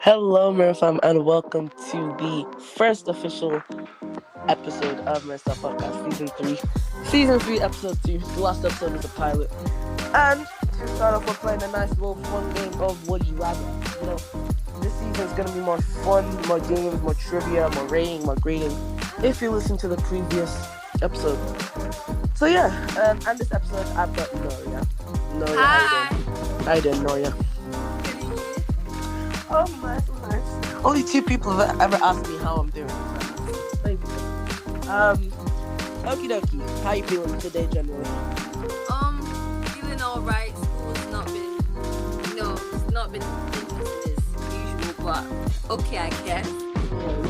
Hello, Mirafam, and welcome to the first official episode of MiraStar Podcast, Season 3. Season 3, Episode 2. The last episode was a pilot. And to start off, we're playing a nice little fun game of Would You Rather. This season is going to be more fun, more games, more trivia, more rating, more grading, if you listen to the previous episode. So yeah, and this episode, I've got Nuria. Hi. How you doing, Nuria? Oh, nice. Only 2 people have ever asked me how I'm doing. Thank you. Okie dokie. How you feeling today, generally? Feeling alright. School's not been, it's not been interesting as usual, but okay, I guess.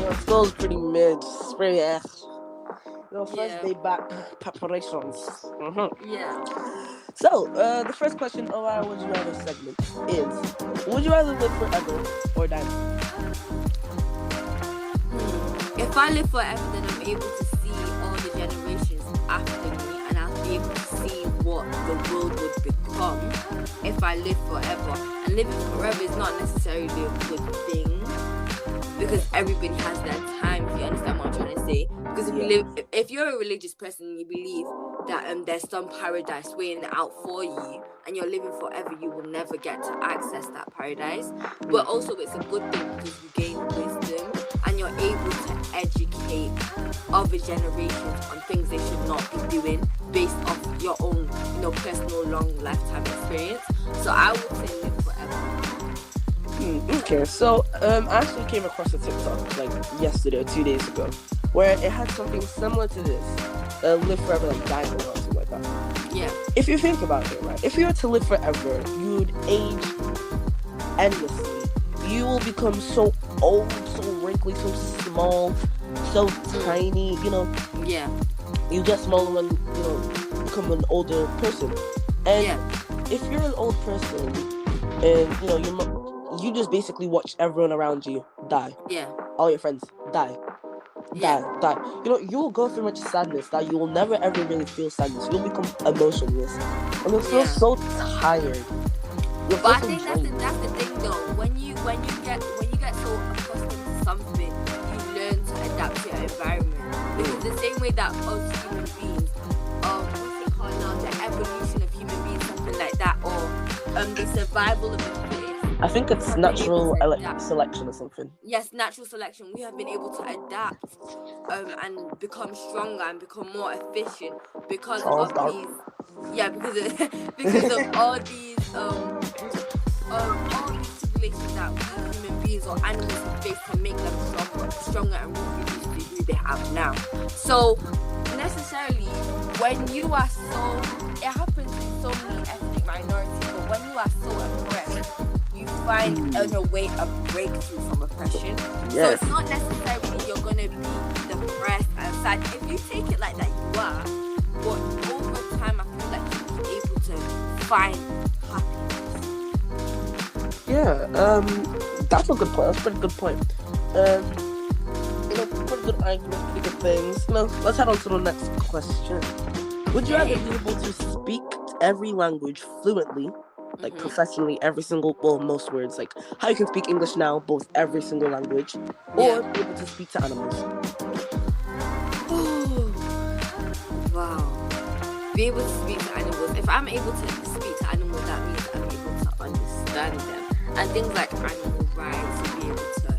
Yeah, school's pretty mid. It's pretty first day back preparations. Mm-hmm. Yeah. So, the first question of our Would You Rather segment is, would you rather live forever or die? If I live forever, then I'm able to see all the generations after me, and I'll be able to see what the world would become if I live forever. And living forever is not necessarily a good thing, because everybody has their time, if you understand what I'm trying to say. Because if you're a religious person and you believe that there's some paradise waiting out for you and you're living forever, you will never get to access that paradise. But also it's a good thing because you gain wisdom and you're able to educate other generations on things they should not be doing based off your own, personal long lifetime experience. So I would say live forever. Okay, so I actually came across a TikTok like yesterday or 2 days ago where it had something similar to this. Live forever, like die forever, or something like that. Yeah. If you think about it, right? If you were to live forever, you would age endlessly. You will become so old, so wrinkly, so small, so tiny. Yeah. You get smaller when become an older person. And if you're an old person, and you just basically watch everyone around you die. Yeah. All your friends die. Die. You'll go through much sadness that you will never ever really feel sadness. You'll become emotionless, and you'll feel so tired. But I think that's the thing though. When you get so accustomed to something, you learn to adapt to your environment. Because the same way that us human beings, what's it called now? The evolution of human beings, something like that, or the survival of the fittest. I think it's natural selection or something. Yes, natural selection. We have been able to adapt and become stronger and become more efficient because of these. Yeah, because of all these situations that we human beings or animals have faced to make them stronger and reproduce who they have now. So necessarily, when you are it happens in so many ethnic minorities, but when you are so oppressed, find in a way a breakthrough from oppression. Yes. So it's not necessarily you're gonna be depressed and sad. If you take it like that, you are. But over time, I feel like you'll be able to find happiness. Yeah, that's a good point. That's a pretty good point. Pretty good arguments, pretty good things. Let's head on to the next question. Would you rather be able to speak every language fluently? Like professionally, every single, most words, like how you can speak English now, both every single language, or be able to speak to animals. Wow. Be able to speak to animals. If I'm able to speak to animals, that means I'm able to understand them. And things like animal rights, you'll be able to,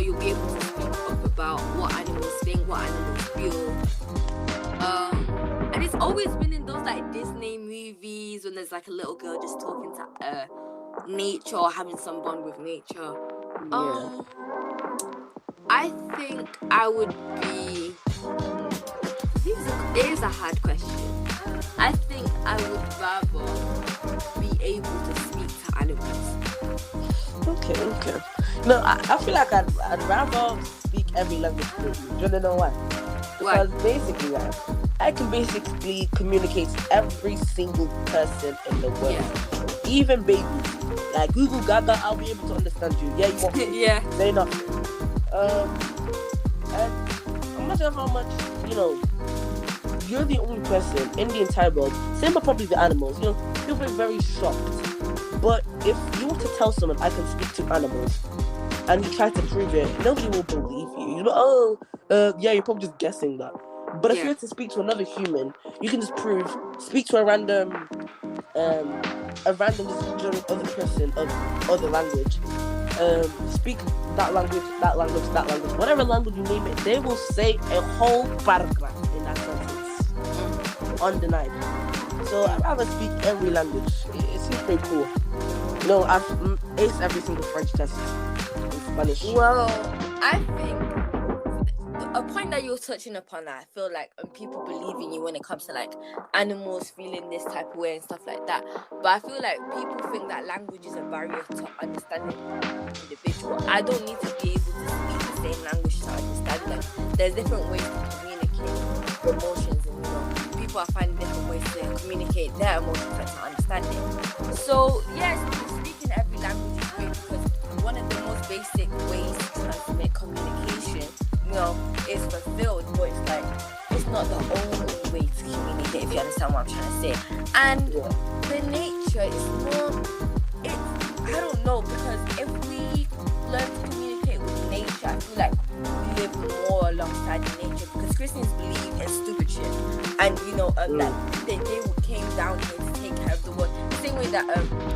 you'll be able to speak up about what animals think, what animals feel. And it's always been in those like Disney movies when there's like a little girl just talking to nature or having some bond with nature. I think I would be. It is a hard question. I think I would rather be able to speak to animals. Okay. No, I feel like I'd rather speak every language. Do you know why? Because basically, I can basically communicate to every single person in the world. Yeah. Even babies. Like Google Gaga, I'll be able to understand you. Yeah, you want me? Yeah. Say nothing. And imagine how much, you're the only person in the entire world. Same with probably the animals. You'll be very shocked. But if you were to tell someone I can speak to animals, and you try to prove it, nobody will believe you. Yeah, you're probably just guessing that. But if you Yeah. were to speak to another human, you can just speak to a random just other person of other language. Speak that language, whatever language you name it, they will say a whole paragraph in that sentence, undenied. So I'd rather speak every language. It seems pretty cool. I've aced every single French test in Spanish. Well, I think a point that you're touching upon that I feel like people believe in you when it comes to like animals feeling this type of way and stuff like that. But I feel like people think that language is a barrier to understanding an individual. I don't need to be able to speak the same language to understand them. There's different ways to communicate emotions, and people are finding different ways to communicate their emotions and to understand it. So yes, speaking every language is great because one of the most basic ways to transmit communication, is fulfilled, but it's like it's not the only way to communicate, if you understand what I'm trying to say. And the nature is more, I don't know, because if we learn to communicate with nature, I feel like we live more alongside nature, because Christians believe in stewardship, and that they came down here to take care of the world, the same way that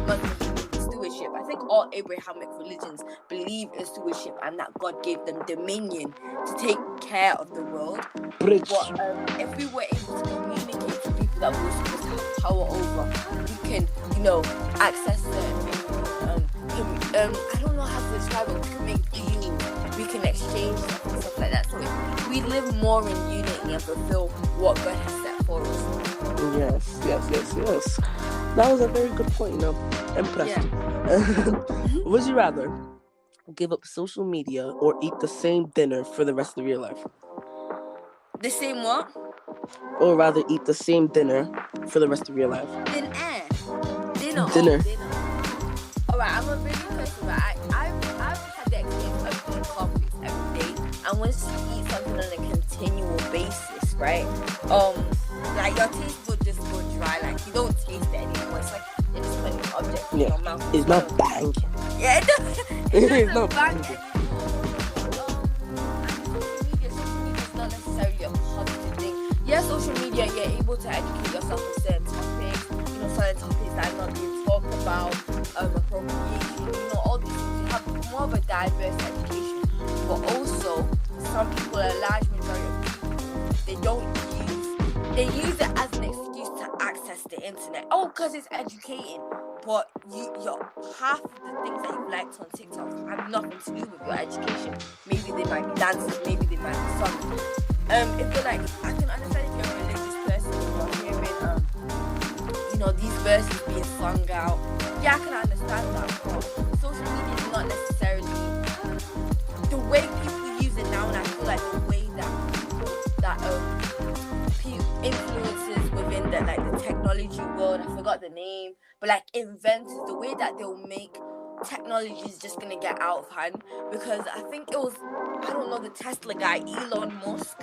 Muslims believe in stewardship. I think all Abrahamic religions believe in stewardship and that God gave them dominion to take care of the world. Bridge. But if we were able to communicate to people that we were supposed to have power over, we can, access certain things. I don't know how to describe it. We can make deals, we can exchange stuff like that. So we live more in unity and fulfill what God has set for us. Yes. That was a very good point, Impressed. Yeah. Would you rather give up social media or eat the same dinner for the rest of your life? The same what? Or rather eat the same dinner for the rest of your life? Dinner. Dinner. Oh, dinner. Alright, I'm a really person, but I've had the experience of eating coffee every day. And once you eat something on a continual basis, right? Like your taste will just go dry. Like you don't taste it anymore. It's like it's just putting an object in your mouth. It's not bang. Yeah, it doesn't bang banging. anymore. Social media is not necessarily a positive thing. Yeah, social media, you're able to educate yourself on certain topics. Certain topics that are not being talked about, appropriation. All these things. You have more of a diverse education. But also, some people, a large majority of people, they use it as an excuse to access the internet. Oh, because it's educating. But your half of the things that you've liked on TikTok have nothing to do with your education. Maybe they might be dances, maybe they might be songs. If you're like, I can understand if you're a religious person, you're hearing these verses being sung out. Yeah, I can understand that. But social media is not necessarily the way people use it now, and I feel like the way that influences within the technology world. I forgot the name, but inventors, the way that they'll make technology is just gonna get out of hand, because I think it was, the Tesla guy, Elon Musk,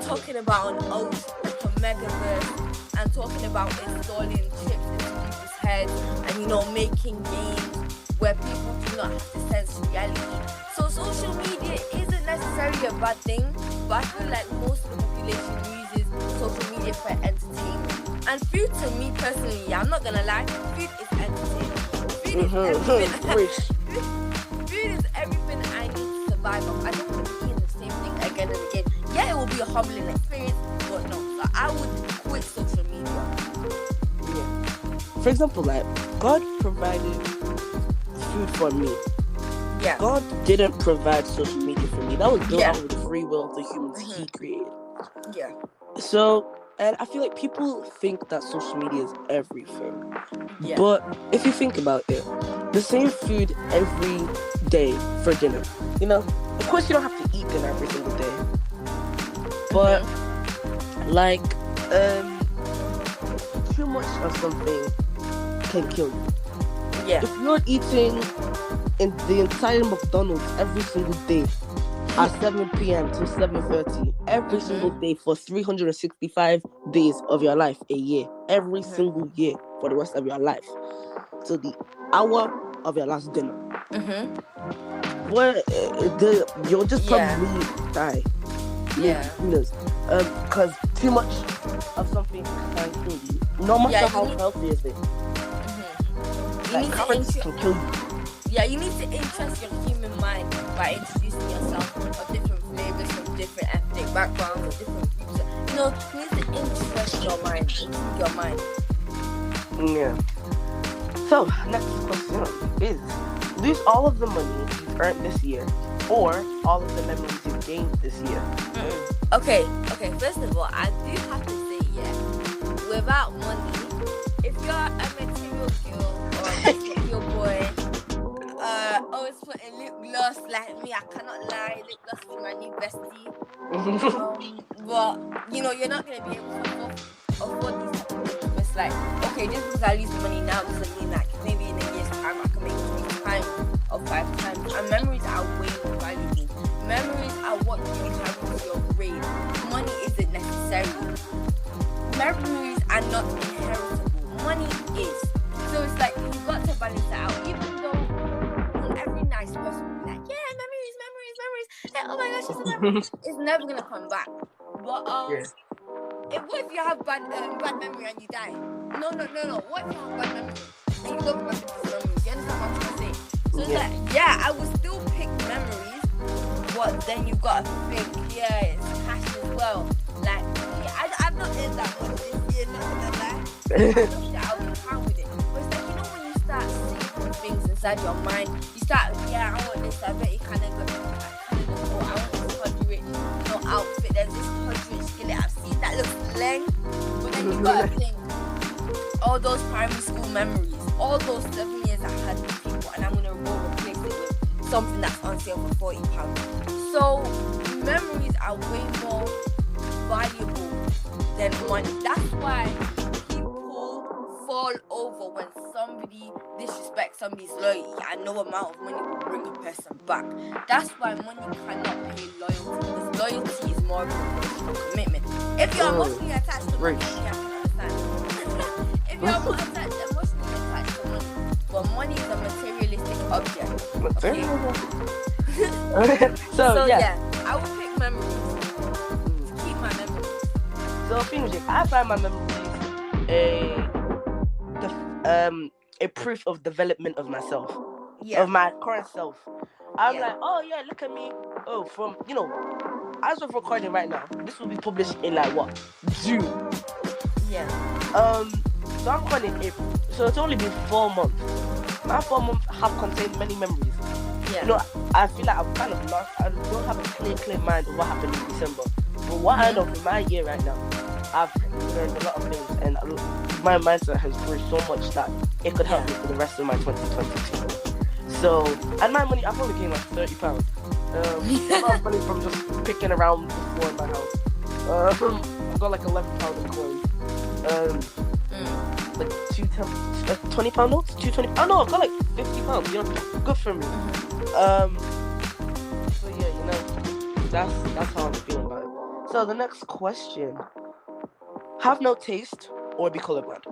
talking about an oath, like a megaverse, and talking about installing chips into people's heads and making games where people do not have to sense reality. So social media isn't necessarily a bad thing, but I feel like most of the population uses social media for entertainment. And food, to me personally, I'm not gonna lie, food is entertainment. Food is everything. Food is everything I need to survive on. I don't want to be eating the same thing again and again. Yeah, it will be a humbling experience, but no. So I would quit social media. Yeah. For example, God provided food for me. Yeah. God didn't provide social media for me. That was built out of the free will of the humans He created. Yeah. So, and I feel like people think that social media is everything. Yeah. But if you think about it, the same food every day for dinner. Of course you don't have to eat dinner every single day. But too much of something can kill you. Yeah. If you're eating in the entire McDonald's every single day at 7 p.m. to 7:30 every single day for 365 days of your life, a year, every single year for the rest of your life, till the hour of your last dinner. You'll just probably die. Yeah. Who knows? Because too much of something can kill you. No matter how healthy is it. You need carrots to can kill you. Yeah, you need to interest your human mind by introducing yourself of different flavors from different ethnic backgrounds or different groups. You need to interest your mind, your mind. Yeah. So, next question is, lose all of the money you've earned this year or all of the memories you've gained this year? Okay, first of all, I do have to say, without money, if you're a material girl or a material boy, always putting lip gloss like me, I cannot lie, lip gloss is my new bestie. But, you're not going to be able to afford these types of things. It's like, okay, just because I lose money now doesn't mean that maybe in a year's time I can make 20 times or 5 times. And memories are way more valuable. Memories are what you carry to your grave. Money isn't necessary. Memories are not inheritable. Money is. So it's like you've got to balance that out. Even though every nice person will be like, yeah, memories. Like, oh my gosh, it's a memory. It's never gonna come back. But what if you have bad memory and you die? No. What if you have bad memory and you don't remember these memories? You understand what I'm trying to say? So it's like, I would still pick memories, but then you've got to think, it's cash as well. Like, I've not earned that much this year, not gonna lie. I'll be fine with it. But it's like, when you start seeing things inside your mind, you start, I want this, I bet you kind of got I want this country outfit, there's this country skillet, I've seen that looks lame. But then you gotta think, all those primary school memories, all those 7 years I had with people, and I'm gonna replace it with something that's on sale for £40. So memories are way more valuable than money. That's why people fall over when somebody disrespects somebody's loyalty, and no amount of money will bring a person back. That's why money cannot pay loyalty, because loyalty is more of an emotional commitment. If you're emotionally attached to money, I can understand. If you're emotionally attached to money, but money is a materialistic object. Okay? So I will pick memories. Keep my memories. So I find my memories a proof of development of myself, of my current self. I'm like, oh yeah, look at me. Oh, from as of recording right now, this will be published in like what, June. So I'm calling April. So it's only been 4 months. My 4 months have contained many memories. I feel like I'm kind of lost. I don't have a clear mind of what happened in December. But what I know from my year right now, I've learned a lot of things, and my mindset has grown so much that it could help me for the rest of my 2022. So, and my money, I've probably gained like £30. A lot of money from just picking around the floor in my house. I've got like £11 in coins. Like £20 notes? £20? Oh no, I've got like £50. Good for me. So yeah, that's how I'm feeling about it. So the next question: have no taste or be colorblind?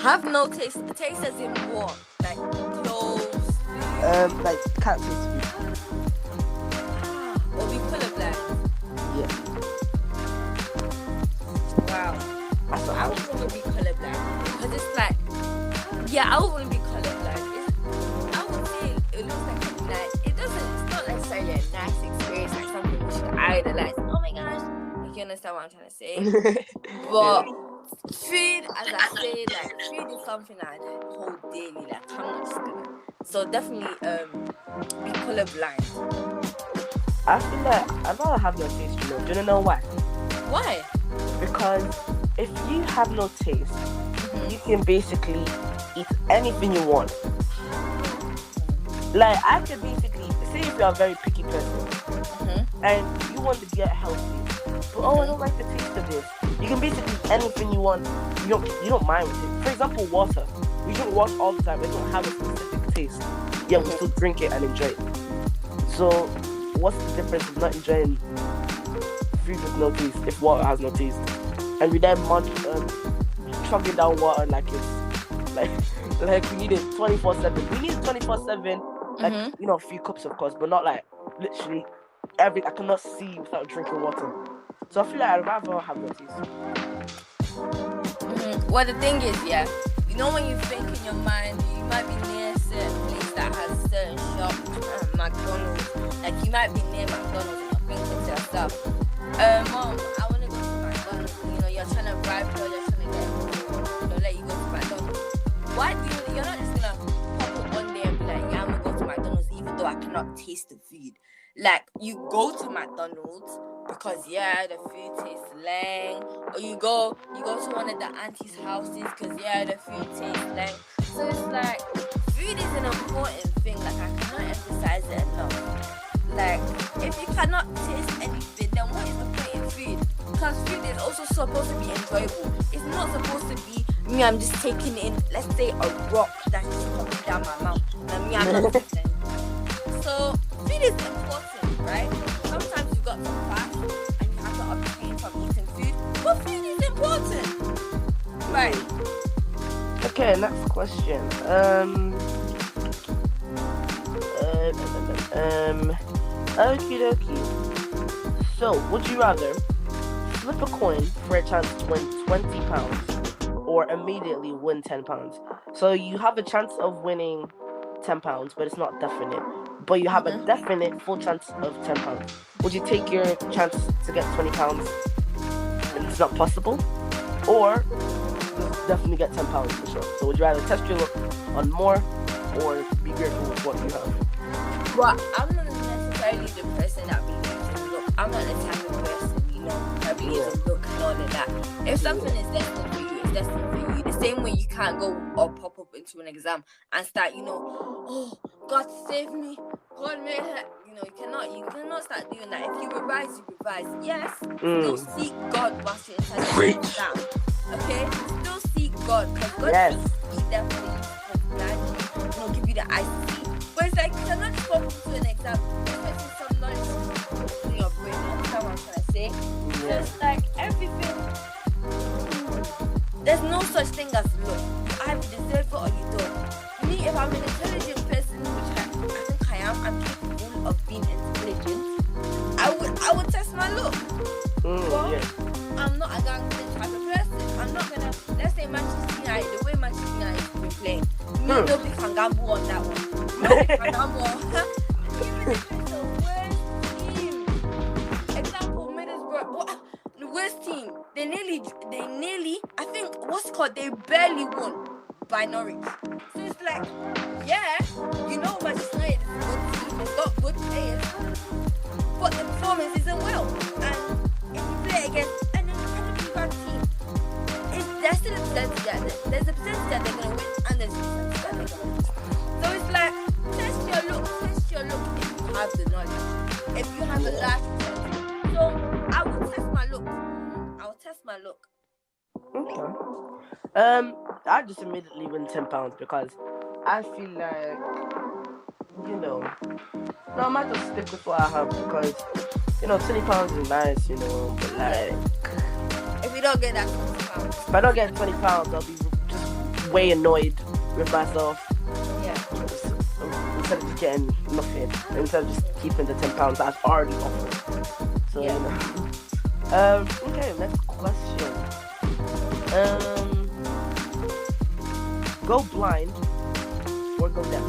Have no taste. Taste as in what? Like clothes? Like can't taste food. Or be colorblind? Yeah. Wow. I would want to be colorblind because it's like, I would want to be colorblind. I would say it looks like a nice. It's not necessarily a nice experience, like something we should idolize. Oh my gosh, you understand what I'm trying to say? But food, as I say, like food is something I hold daily. Like I'm not just gonna. So definitely, be colorblind. I feel like I'd rather have no taste. Do you know why? Why? Because if you have no taste, you can basically eat anything you want. Like I could basically say if you're a very picky person and you want to get healthy, but I don't like the taste of this. You can basically eat anything you want. You don't mind with it. For example, water. We drink water all the time. It don't have a specific taste. Yeah, we still drink it and enjoy it. So what's the difference of not enjoying food with no taste if water has no taste? And we then chugging down water like it's like Like, we need it 24/7. We need it 24/7. Like, a few cups, of course, but not like literally I cannot see without drinking water. So I feel like I'd rather have lettuce. Well, the thing is, when you think in your mind, you might be near a certain place that has certain shops, McDonald's. Like, you might be near McDonald's and you're thinking to yourself, Mom, I want to go to McDonald's. You're trying to bribe her, you're trying to let you go to McDonald's. Why do you're not just going to pop up one day and be like, yeah, I'm going to go to McDonald's even though I cannot taste the food. Like, you go to McDonald's because the food tastes lang, or you go to one of the auntie's houses because the food tastes lang. So it's like, food is an important thing. Like, I cannot emphasize it enough. Like, if you cannot taste anything, then what is the point in food? Because food is also supposed to be enjoyable. It's not supposed to be me, I'm just taking in, let's say, a rock that is coming down my mouth, and me, I'm not taking it. So food is important, right? Sometimes you got to fast and you have to abstain from eating food, but food is important, right? Okay, next question. Okie dokie. So, would you rather flip a coin for a chance to win £20 or immediately win £10? So you have a chance of winning £10, but it's not definite. But you have a definite full chance of £10. Would you take your chance to get £20 and it's not possible? Or you'll definitely get £10 for sure. So would you rather test your luck on more or be grateful with what you have? Well, I'm not necessarily the person that believes in luck. I'm not the type of person, that believes in luck and all of that. If something is destined for you, it's destined for you. The same way you can't go or pop up into an exam and start, oh, God save me, God may help. You cannot start doing that. If you revise, you revise. Yes, still seek God whilst you're inside the exam. Okay, still seek God because God is definitely give you the eyes to see. But it's like you cannot just pop up to an exam expecting some knowledge in your brain. You understand what I'm trying to say? So it's like everything. There's no such thing as luck. You either deserve it or you don't. Me, if I'm an intelligent person, which I think I am, I'm capable of being intelligent, I would test my luck. I'm not a gangster type of person. I'm not gonna, let's say Manchester United, the way Manchester United has been playing, nobody can gamble on that one. Nobody can gamble on even if it's the worst team. Example, Middlesbrough, the worst team. They nearly, I think, they barely won by Norwich. So it's like, Manchester United is a good team. It's got good players, but the performance isn't well. And if you play against an incredibly bad team, there's still a percentage there's a percentage that they're going to win, and there's a percentage that they're going to lose. So it's like, test your luck if you have the knowledge, if you have a large percentage. So I will test my luck. Okay. I just immediately win £10 because I feel like, no, I might just stick with what I have because, £20 is nice, but like, if you don't get that £20, if I don't get £20, I'll be just way annoyed with myself. Instead of just getting nothing, instead of just keeping the £10 that's already offered. So okay, next question. Go blind or go deaf?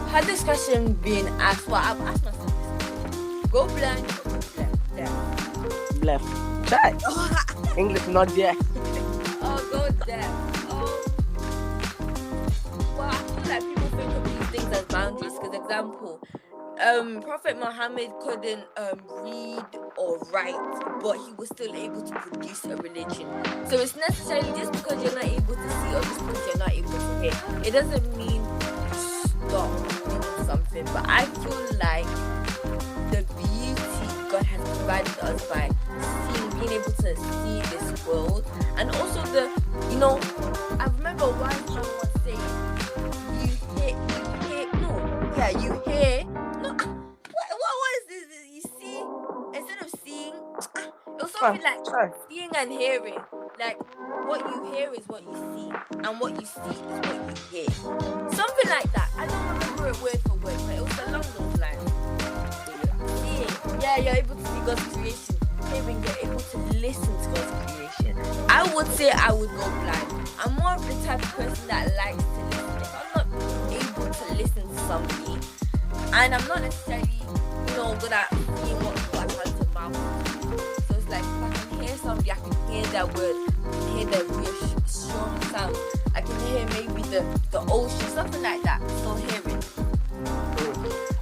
Had this question been asked, I've asked myself this. Go blind or go deaf? Left. Chat. English not deaf. Go deaf. Well, I feel like people think of these things as boundaries. Because example, Prophet Muhammad couldn't read or write, but he was still able to produce a religion. So it's necessarily just because you're not able to see or just because you're not able to hear, it doesn't mean stop doing something. But I feel like the beauty God has provided us by being able to see this world, and also I remember one time was saying, you hear. No, what is this? You see, instead of seeing, it was something like seeing and hearing. Like what you hear is what you see, and what you see is what you hear. Something like that. I don't remember it word for word, but it was along those lines. Seeing, you're able to see God's creation. Hearing, you're able to listen to God's creation. I would say I would go blind. I'm more of the type of person that likes to listen. If I'm not able to listen to somebody, and I'm not necessarily, good at seeing what people are trying to mouth. So it's like, if I can hear somebody, I can hear their words, I can hear their reassuring sound. I can hear maybe the ocean, something like that. So hearing.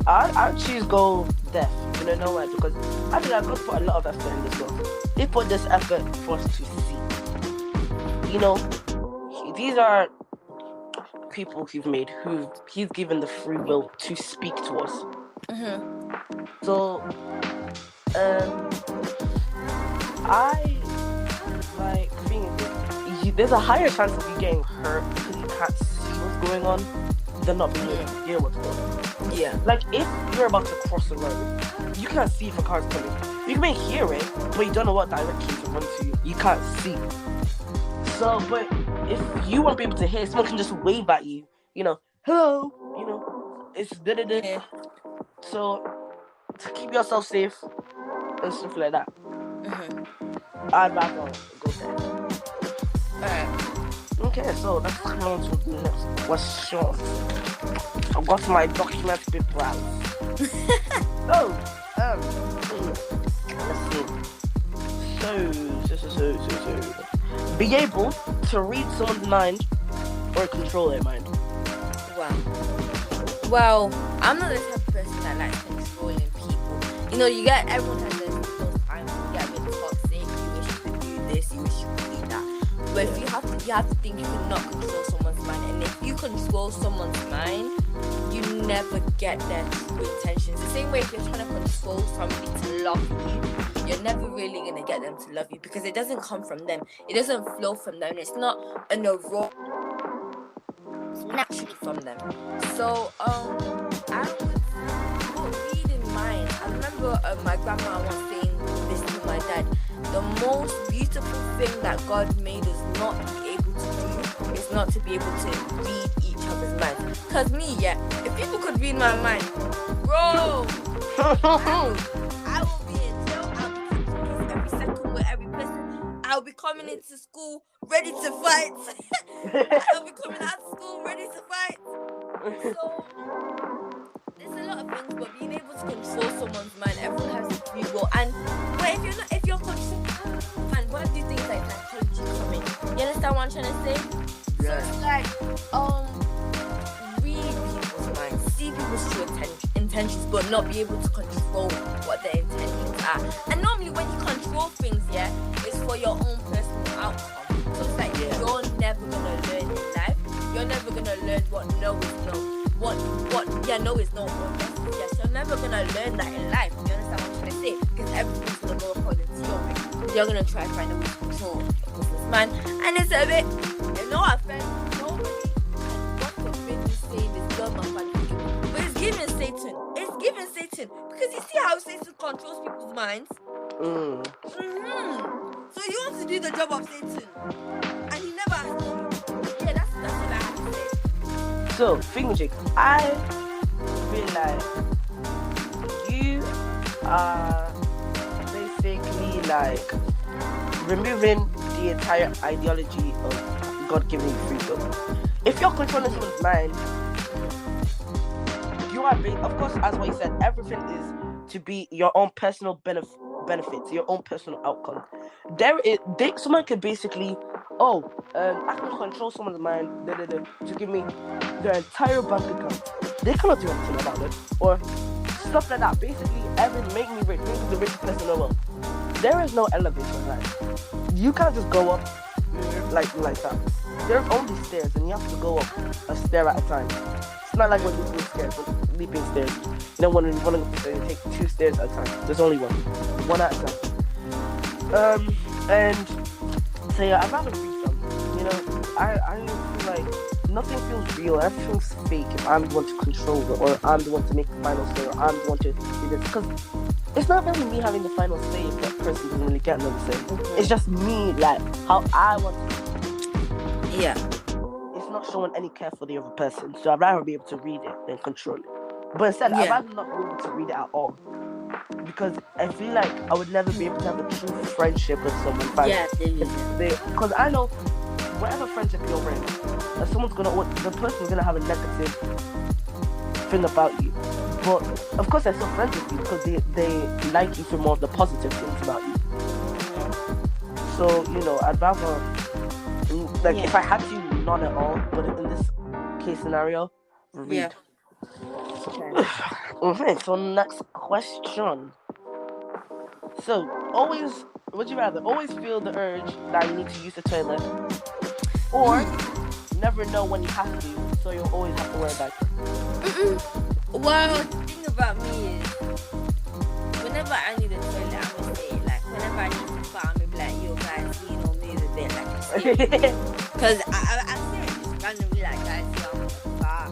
I'd choose go deaf. No why? Because I feel like God put a lot of effort in this world. He put this effort for us to see. These are people He's made who He's given the free will to speak to us. So, I like there's a higher chance of you getting hurt because you can't see what's going on than not being able to hear what's going on. Yeah. Like, if you're about to cross the road, you can't see if a car's coming. You may hear it, but you don't know what direction to run to. You can't see. So, but if you won't be able to hear, someone can just wave at you. Hello. It's da-da-da. Yeah. So, to keep yourself safe and stuff like that, I'd rather go there. Alright. Okay, so let's come on to the next question. I've got my document paper out. Let's see. So. Be able to read someone's mind or control their mind. Well, I'm not the type of person that likes controlling people. Everyone has those times when you get a bit toxic. You wish you could do this, you wish you could do that. But if you have to think you cannot control someone's mind. And if you control someone's mind, you never get their true intentions. The same way if you're trying to control somebody to love you, you're never really going to get them to love you because it doesn't come from them. It doesn't flow from them. It's not an aurora. It's naturally from them. So, I would read in mind. I remember my grandma once saying this to my dad. The most beautiful thing that God made us not be able to do is not to be able to read each other's minds. Because me, if people could read my mind, bro, I will be in jail. I'll be catching every second with every person. I'll be coming into school ready to fight. I'll be coming out of school ready to fight. So, there's a lot of things, but being able to control someone's mind, everyone has a free will. And but if you're controlling, and what do things like psychology come in? You understand what I'm trying to say? So it's like, read people's minds, see people's true intentions, but not be able to control what their intentions are. And normally when you control things, it's for your own personal outcome. So it's like you're never gonna learn in life. You're never gonna learn what no is no. What no is no. Yes, you're never gonna learn that in life. You understand what I'm trying to say? Because everything's gonna go according to your way. You're gonna try to find a way to control this man, and it's a bit. No offense, nobody. God forbid you say this girl not manipulating, but it's giving Satan. It's giving Satan because you see how Satan controls people's minds. So you want to do the job of Satan, and he never asked you. That's what I have to say. So, Fingerjig, I feel like you are basically like removing the entire ideology of God giving you free will. If you're controlling someone's mind, you are of course, as what you said, everything is to be your own personal benefits, your own personal outcome. Someone could basically, I can control someone's mind to give me their entire bank account. They cannot do anything about it, or stuff like that. Basically, make me rich, make me the richest person in the world. There is no elevator in life. You can't just go up like that. There's only stairs, and you have to go up a stair at a time. It's not like when leaping stairs. When you want to go upstairs, you take 2 stairs at a time. There's only one at a time. And so I'd rather read them. I feel like nothing feels real. Everything's fake if I'm the one to control it, or I'm the one to make the final say, or I'm the one to do this. Because it's not really me having the final say if that person doesn't really get another say. It's just me, like, how I want to. Yeah. it's not showing any care for the other person. So I'd rather be able to read it than control it. But instead, I'd rather not be able to read it at all. Because I feel like I would never be able to have a true friendship with someone. Because I know whatever friendship you're in, the person's gonna have a negative thing about you. But of course, they're still friends with you because they like you for more of the positive things about you. So I'd rather if I had to, not at all. But in this case scenario, read. Okay. So next question. So, would you rather always feel the urge that you need to use the toilet, or never know when you have to, so you'll always have to wear a diaper? Well, the thing about me is, whenever I need a toilet, I'm gonna say, like, whenever I need to fart, I'm gonna be like, yo guys, move a bit, like, because I say it just randomly, like, guys, I'm gonna fart,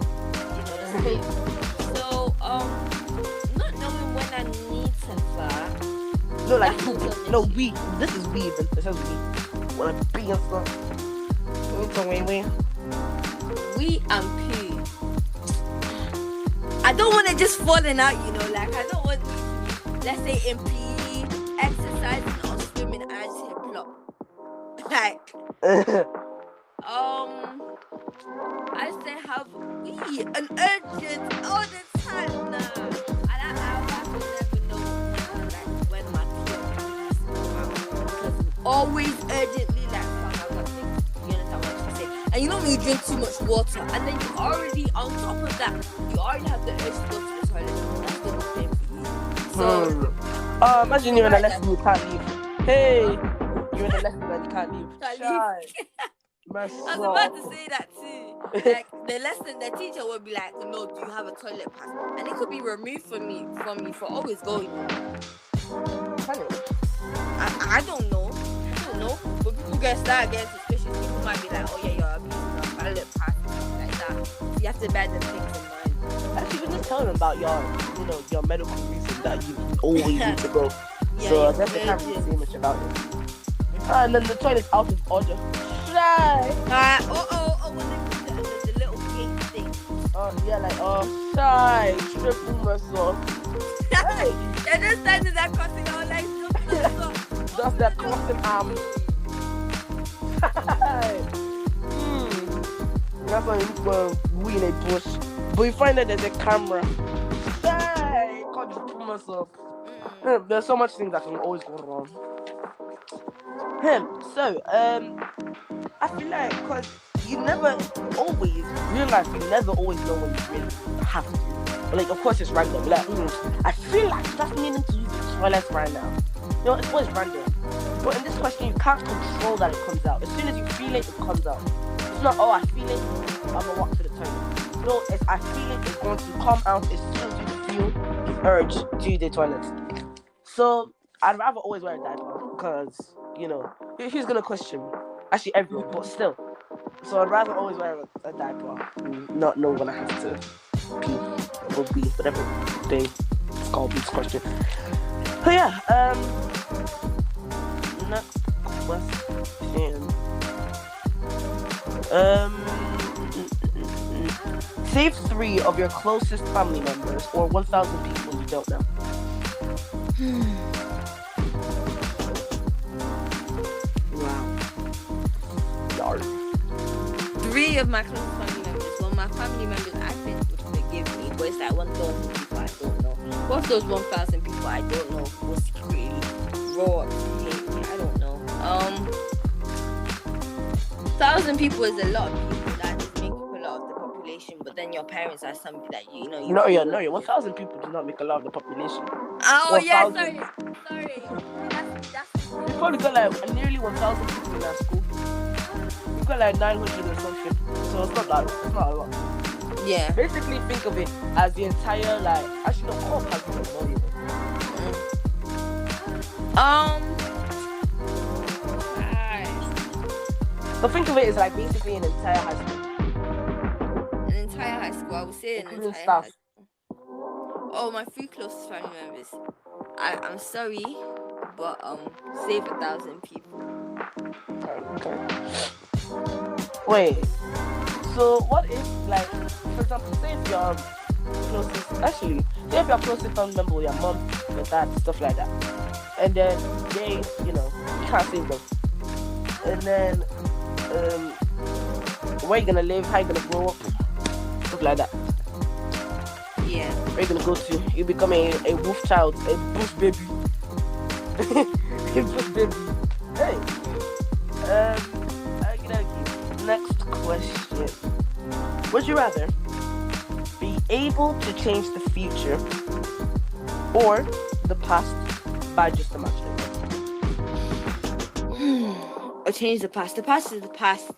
so, not knowing when I need to fart. No, like we. This is we. This is we. Wanna be and stuff. We and poo. I don't want to just falling out, like I don't want to, let's say in PE, exercising or swimming, and I just hit plop. Like, I say have we an urgent all the time now, and I will never know like when my period is because always urgently like I've got things. You understand what I'm saying? And when you drink too much water, and then you already on top of that, you already have the urge to go to the toilet. That's the good thing for you. So, imagine you're in a lesson you can't leave. Hey, you're in a lesson and you can't leave. I was about to say that too. Like the lesson, the teacher would be like, "No, do you have a toilet pass?" And it could be removed from me for always going. I don't know. But people get suspicious. People might be like, "Oh yeah, you're abusing a toilet pass like that." So you have to bear them things in mind. Actually, you just tell them about your medical reason that you always need to go. So I guess they can't really say much about it. And then the toilet's out of order. When they put the little gate thing. Shy, triple myself. Hey. They're just standing there crossing our legs. Just that crossing arms. That's why we in a bush. But you find that there's a camera. Hey, can't just pull myself. There's so much things that can always go wrong. So, I feel like because you never always know when you really have to. But like, of course, it's random. Like, I feel like just needing to use the toilet right now. It's always random. But in this question, you can't control that it comes out. As soon as you feel it, it comes out. It's not, I feel it, I'm gonna walk to the toilet. No, it's I feel it, it's going to come out as soon as you feel the urge to the toilet. So I'd rather always wear a diaper because, who's gonna question me? Actually, everyone, but still. So I'd rather always wear a diaper and not know when I have to pee or pee, whatever they call this question. But yeah, next question. Save 3 of your closest family members or 1,000 people you don't know. Wow. Yard. 3 of my closest family members. Well, my family members I think would forgive me, but it's like 1,000 people I don't know. What if those 1,000 people I don't know will secretly grow up to hate me? I don't know. 1,000 people is a lot of people. That just make up a lot of the population. But then your parents are somebody that you know. No, 1,000 people do not make a lot of the population. Oh, yeah, sorry. You probably got like nearly 1,000 people in our school. You've got like 900 or something. So it's not a lot. Yeah. Basically, think of it as the entire, actually, no, Corp has more money. So think of it as basically an entire high school. An entire high school, I would say an entire staff. high school. Oh, my 3 closest family members. I'm sorry, but save 1,000 people. Okay. Wait. So what if, like, for example, say if you're say if you're closest family member with your mom, your dad, stuff like that, and then they, you can't save them, and then where you gonna live, how you gonna grow up, stuff like that. Yeah. Where you gonna go to? You become a wolf child, a bush baby, a bush baby. Hey. Okay. Next question. Would you rather be able to change the future or the past by just imagining it? Or change the past. The past is the past.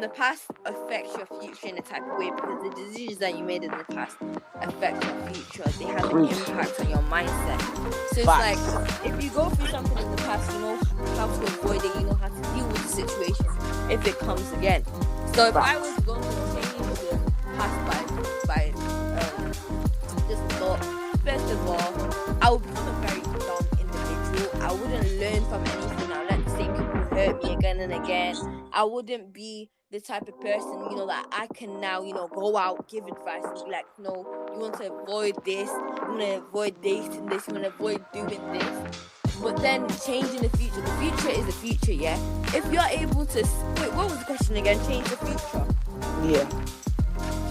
The past affects your future in a type of way because the decisions that you made in the past affect your future. They have an impact on your mindset. So it's like if you go through something in the past, you know how to avoid it. You know how to deal with the situation if it comes again. So if I was going to change the past by just thought, first of all, I would become a very dumb individual. I wouldn't learn from anything. I'd let the same people hurt me again and again. I wouldn't be the type of person, that I can now, go out, give advice and be like, no, you want to avoid this, you want to avoid dating this, you want to avoid doing this. But then changing the future is the future, yeah? If you're able to... Wait, what was the question again? Change the future? Yeah.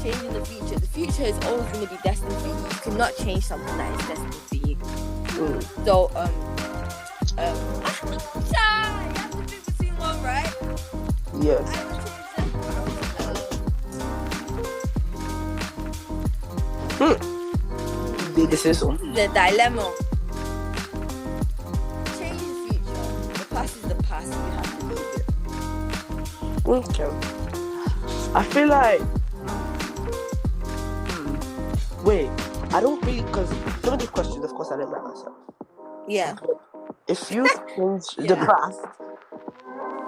Changing the future is always going to be destined for you. You cannot change something that is destined for you. So, you have to pick between one, right? Yes. I would change Big decision. the dilemma. Change the future. The past is the past. You have to leave it. Okay. I feel like... Wait. I don't really... Because some of these questions, of course, I didn't write myself. Yeah. If you change the past...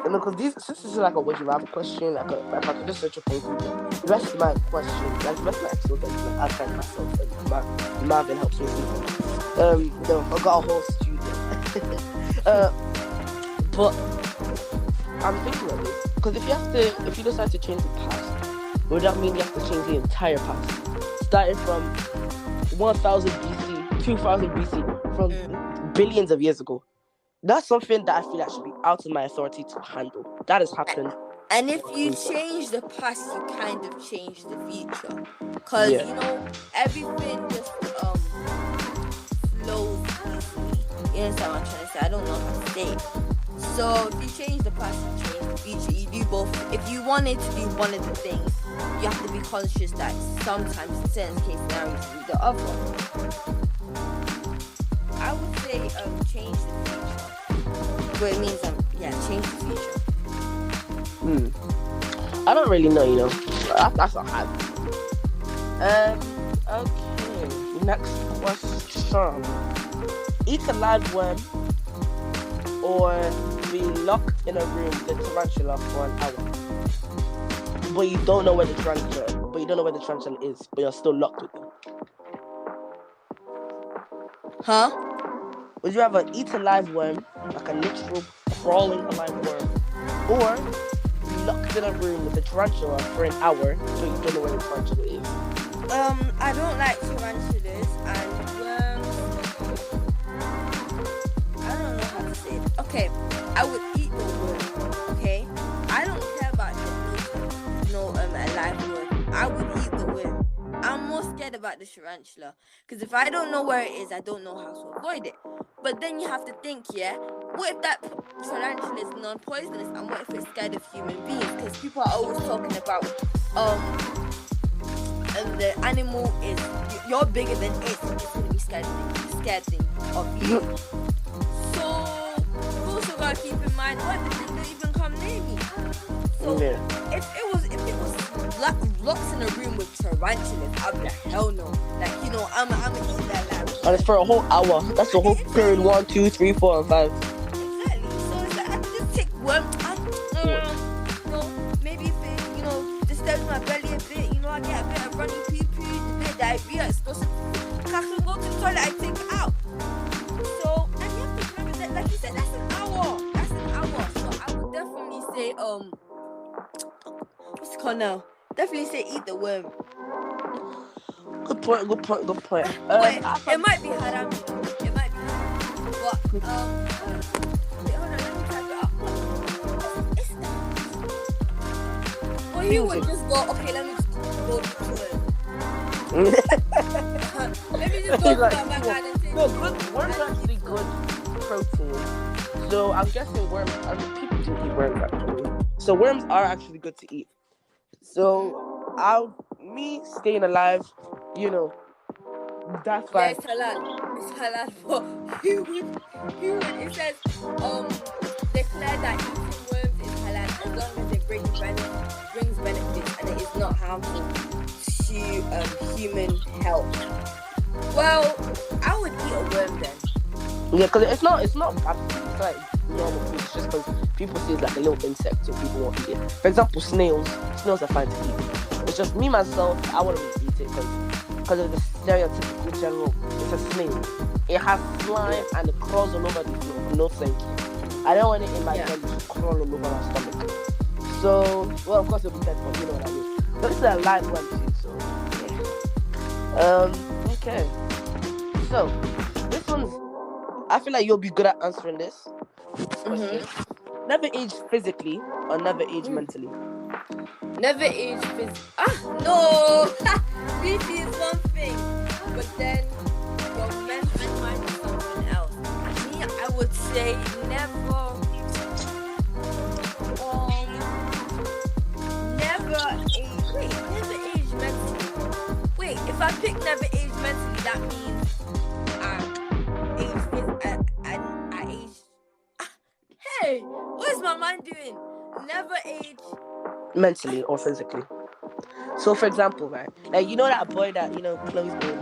Because this is like a would you rather question, like if I could just search up on Google, the rest of my question, like the rest of my episodes, like I find myself and Marvin helps me with I got a whole studio. But I'm thinking of this because if you decide to change the past, would that mean you have to change the entire past, starting from 1000 BC, 2000 BC, from billions of years ago? That's something that I feel like should be out of my authority to handle. That has happened. And if you change the past, you kind of change the future. Because, everything just flows easily. You understand what I'm trying to say? I don't know how to say it. So, if you change the past, you change the future. You do both. If you wanted to do one of the things, you have to be conscious that sometimes, in certain case scenarios, you do the other. I would say change the future. But it means, change the future. I don't really know, That's not hard. Okay. Next question. Eat a live worm or be locked in a room with a tarantula for an hour. But you don't know where the tarantula is, but you're still locked with them. Huh? Would you rather eat a live worm, like a literal crawling alive worm, or be locked in a room with a tarantula for an hour so you don't know where the tarantula is? I don't like tarantulas and I don't know how to say it. Okay, I would eat the worm. Okay, I don't care about a live worm. I would eat the worm. I'm more scared about the tarantula because if I don't know where it is, I don't know how to avoid it. But then you have to think, what if that tarantula is non-poisonous and what if it's scared of human beings? Because people are always talking about and the animal is you're bigger than it, so it's gonna be scared of you. So you also gotta keep in mind what if the thing don't even come near me. So if it was locked in a room with tarantulas, I'd be like, hell no. Like, I'm gonna eat that live. And it's for a whole hour. That's the whole period 1, 2, 3, 4, and 5. Exactly. So it's like I can just take one. Maybe if it, disturbs my belly a bit, I get a bit of running pee-pee, a bit of diarrhea, explosive. I can go to the toilet, I take it out. So, and you have to remember that, like you said, that's an hour. So I would definitely say, no. Definitely say eat the worm. Good point. Wait, it might be haram, you know. It might be haram. But, wait, hold on, let me type it up. It's that. Well, he would just go, okay, let me just go to worm. Let me just go to my garden and say, no, worms are actually good protein. So I'm guessing worms, people do eat worms actually. So worms are actually good to eat. So me staying alive, you know, that's yeah, fine. it's halal. It's halal for he would. It says, declare that eating worms is halal as long as it brings benefits and it is not harmful to human health. Well, I would eat a worm then. Yeah, because it's not absolutely, it's like normal food. It's just because people see it like a little insect, so people won't eat it. For example, snails are fine to eat. It's just me myself, I wouldn't really eat it because of the stereotypical general. It's a snail. It has slime and it crawls all over the floor. No thank you. I don't want it in my belly to crawl all over my stomach. So, well, of course it'll be dead, but you know what I mean. But this is a live one too, so yeah. Okay. So this one's, I feel like you'll be good at answering this question. Never age physically or never age mentally? Never age physically. No! This is one thing. But then your mental mind is something else. Me, I would say never age mentally. Wait, if I pick never age mentally, that means hey, what's my mind doing? Never age mentally or physically. So for example, right, like you know that boy that Chloe's been,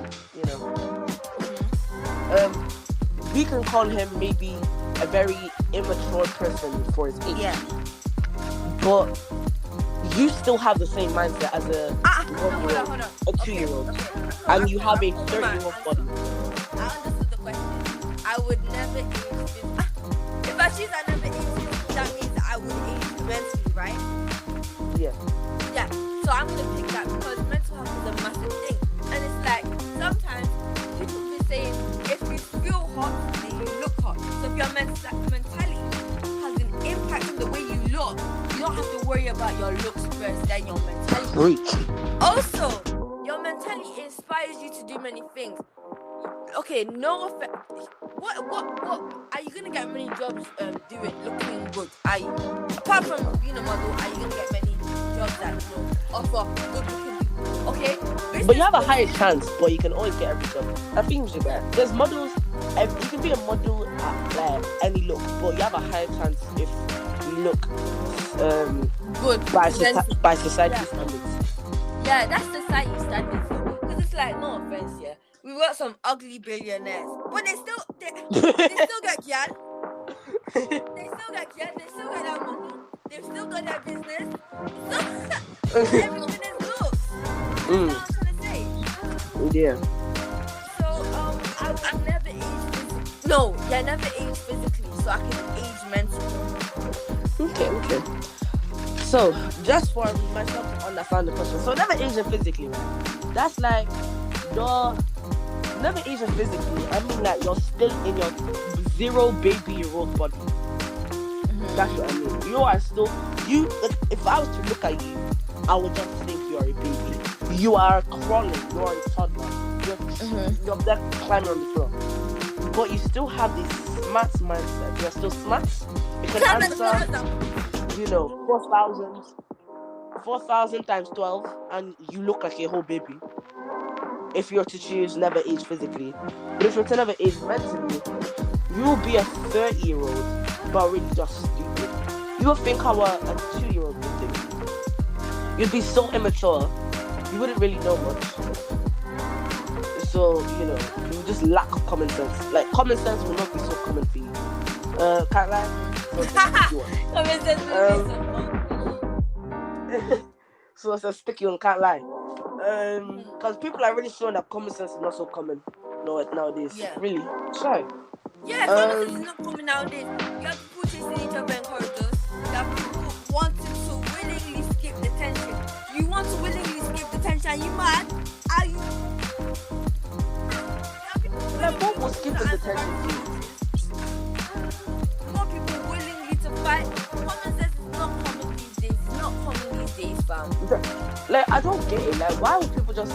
we can call him maybe a very immature person for his age. Yeah. But you still have the same mindset as a 1-year-old, a 2-year-old, and you have a 30-year-old body. I understood the question. I would never age. If I choose I never age, that means I would age mentally, right? Yeah. Yeah. So I'm gonna pick that because mental health is a massive thing, and it's like sometimes people be saying if you feel hot, then you look hot. So if your mentality has an impact on the way you look, you don't have to worry about your looks first, then your mentality. Reach. Also, your mentality inspires you to do many things. Okay, no offense. What are you gonna get many jobs doing looking good? Apart from being a model, are you gonna get many jobs that offer good looking people? Okay, but you have a higher chance, but you can always get every job. I think there's models. You can be a model at any look, but you have a higher chance if you look good by society standards. Yeah, that's society standards. Because it's like, no offense, yeah. We got some ugly billionaires, but they still get gyal. They still get that money. They've still got their business. So everything is looks. That's what I'm trying to say. Yeah. So I never age physically. No, never age physically, so I can age mentally. Okay. So just for myself to understand the question, so never aging physically, right? That's like you're never aging physically. I mean, like you're still in your 0 baby-year-old body. That's what I mean. You are still if I was to look at you, I would just think you are a baby. You are crawling. You are a toddler. You're there climbing on the floor. But you still have this smart mindset. You're still smart. You can answer, 4,000 times 12, and you look like a whole baby. If you're to choose never age physically, but if you're to never age mentally, you'll be a 30-year-old, but really just stupid. You will think how a 2-year-old would think. You'd be so immature, you wouldn't really know much. So, you would just lack common sense. Like, common sense will not be so common for you. Can't lie. Common sense will be so it's a sticky one, can't lie. Because people are really showing that common sense is not so common nowadays. Yeah. Really. Try. Yeah, common sense is not common nowadays. You have people chasing each other in corridors. You have people wanting to willingly skip detention. Are you mad? Are you? Like, what will skip the detention fee? More people willingly to fight. Common sense is not common these days. It's not common these days, fam. Like, I don't get it. Like, why would people just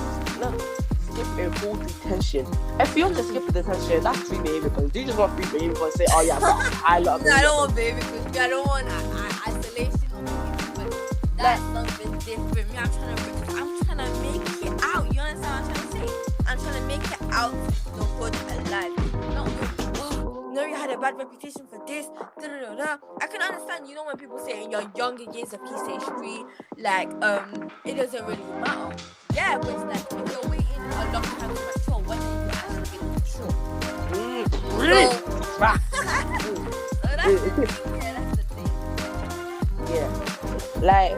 skip a whole detention? If you want to skip the detention, that's free behavior points. Do you just want free behavior points? Say, oh yeah, I love it. I don't want behavior points. I don't want isolation or behavior points. That's something different. Me, I'm trying to make it out. You understand what I'm trying to say? I'm trying to make it out the hood alive. No, you had a bad reputation for this. I can understand, when people say in your younger years of Peace History, like, it doesn't really matter. Yeah, but it's like, if you're waiting a long time to mature, when are you actually going to mature? Really? So that's the thing. Yeah. Like,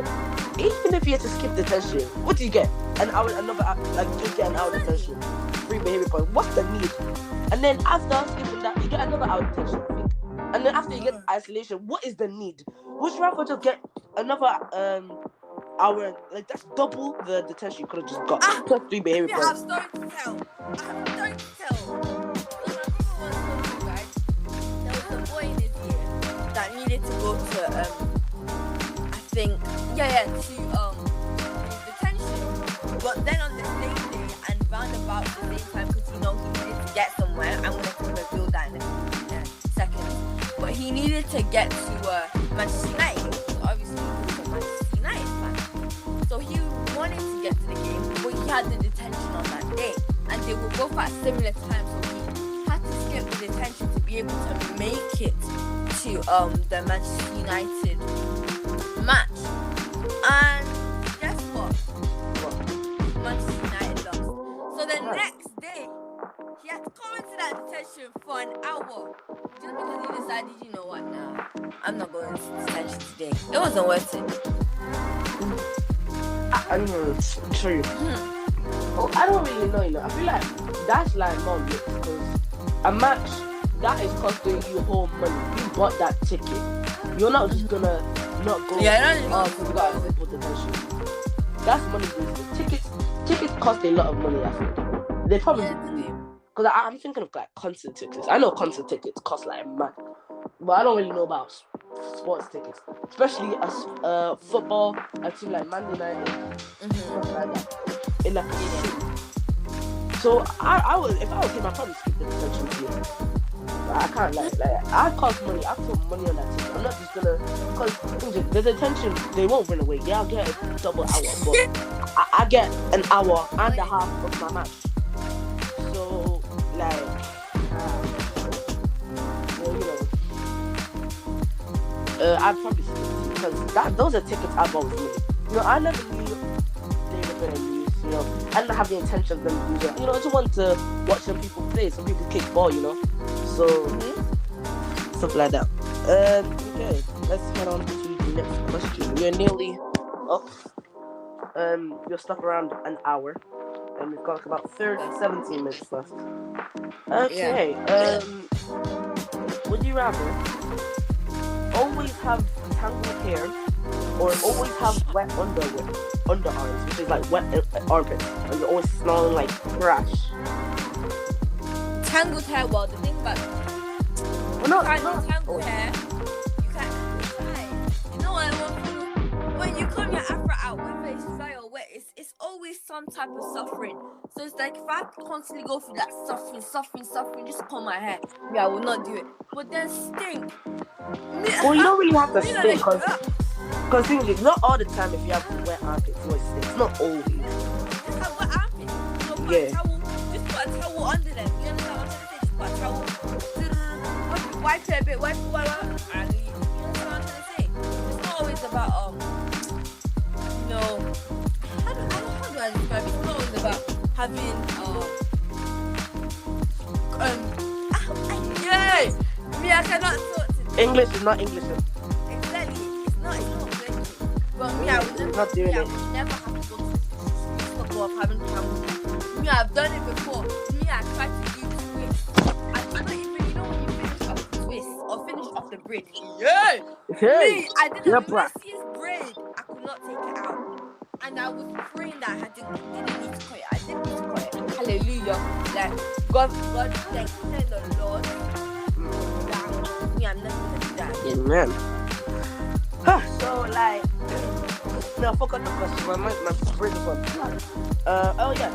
even if you had to skip detention, what do you get? An hour, another hour, like, you get an hour detention. Free behavior point. What's the need? And then after skipping that, you get another hour detention, I think. And then after you get isolation, what is the need? Would you rather just get another hour? Like, that's double the detention you could have just got. Plus 3 behavior I have points. a story to tell. So my brother once told me, right? There was a boy in his year that needed to go to I think to detention. But then on the same day and round about the same time, because he needed to get somewhere. I'm gonna reveal that in a second. But he needed to get to Manchester United. So obviously he was a Manchester United fan. So he wanted to get to the game, but he had the detention on that day, and they were both at similar times. So he had to skip the detention to be able to make it to the Manchester United match. And guess what? Manchester United lost. So the next day, he had to come into that detention for an hour. Just because he decided, you know what, nah, I'm not going to detention today. It wasn't worth it. I don't know, true. Oh, I don't really know, I feel like that's like not lit, because a match, that is costing you whole money. You bought that ticket. You're not just gonna not go. Yeah, because you got a simple detention. That's money wasted. Tickets cost a lot of money, I think. They probably because I'm thinking of like concert tickets. I know concert tickets cost like mad, but I don't really know about sports tickets, especially football. A team like Man United, stuff like that. In like a city. So I would, if I was him, I'd probably skip the detention fee. But I can't like I cost money. I put money on that ticket. I'm not just gonna, because the detention, they won't run away. Yeah, I'll get a double hour, but I get an hour and a half of my match. So like, I'd probably skip it, because those are tickets I've always made. I never knew they were gonna lose. I didn't have the intention of them losing. I just want to watch some people play, some people kick ball. So stuff like that. Okay, let's head on to the next question. We're nearly up. You're stuck around an hour, and we've got about 17 minutes left. Okay. Would you rather always have tangled hair or always have wet underarms, which is like wet armpits, and you're always smelling like trash? Tangled hair, well, the thing about tangled hair, you can't try. You know what? When you comb your afro out, whether it's dry or wet, it's always some type of suffering. So it's like, if I constantly go through that suffering, just to comb my hair, I will not do it. But then stink. Well, you don't really have to stink, because things is not all the time. If you have wet armpits, it always stinks. Not always. Just have wet armpits. So just put a towel under them. You understand what I'm trying to say? Just put a towel. Wipe it a bit, wipe, and leave. You understand what I'm trying to say? It's not always about how do I describe it? It's not always about having me, I cannot talk to English is not English. Exactly. It's not English. But me, I would never have to go to of having tangled hair. Me, I've done it before. Me, I tried to do twists. I did not even, when you finish off the twist or finish off the braid. Yeah. Me, I did the messiest braid. I could not take it out. And I was praying that I didn't hallelujah. Like, God, like, thank the Lord. Me, I'm not gonna do that. Amen. So, like, no, I forgot the question. My brain is on. Oh yeah.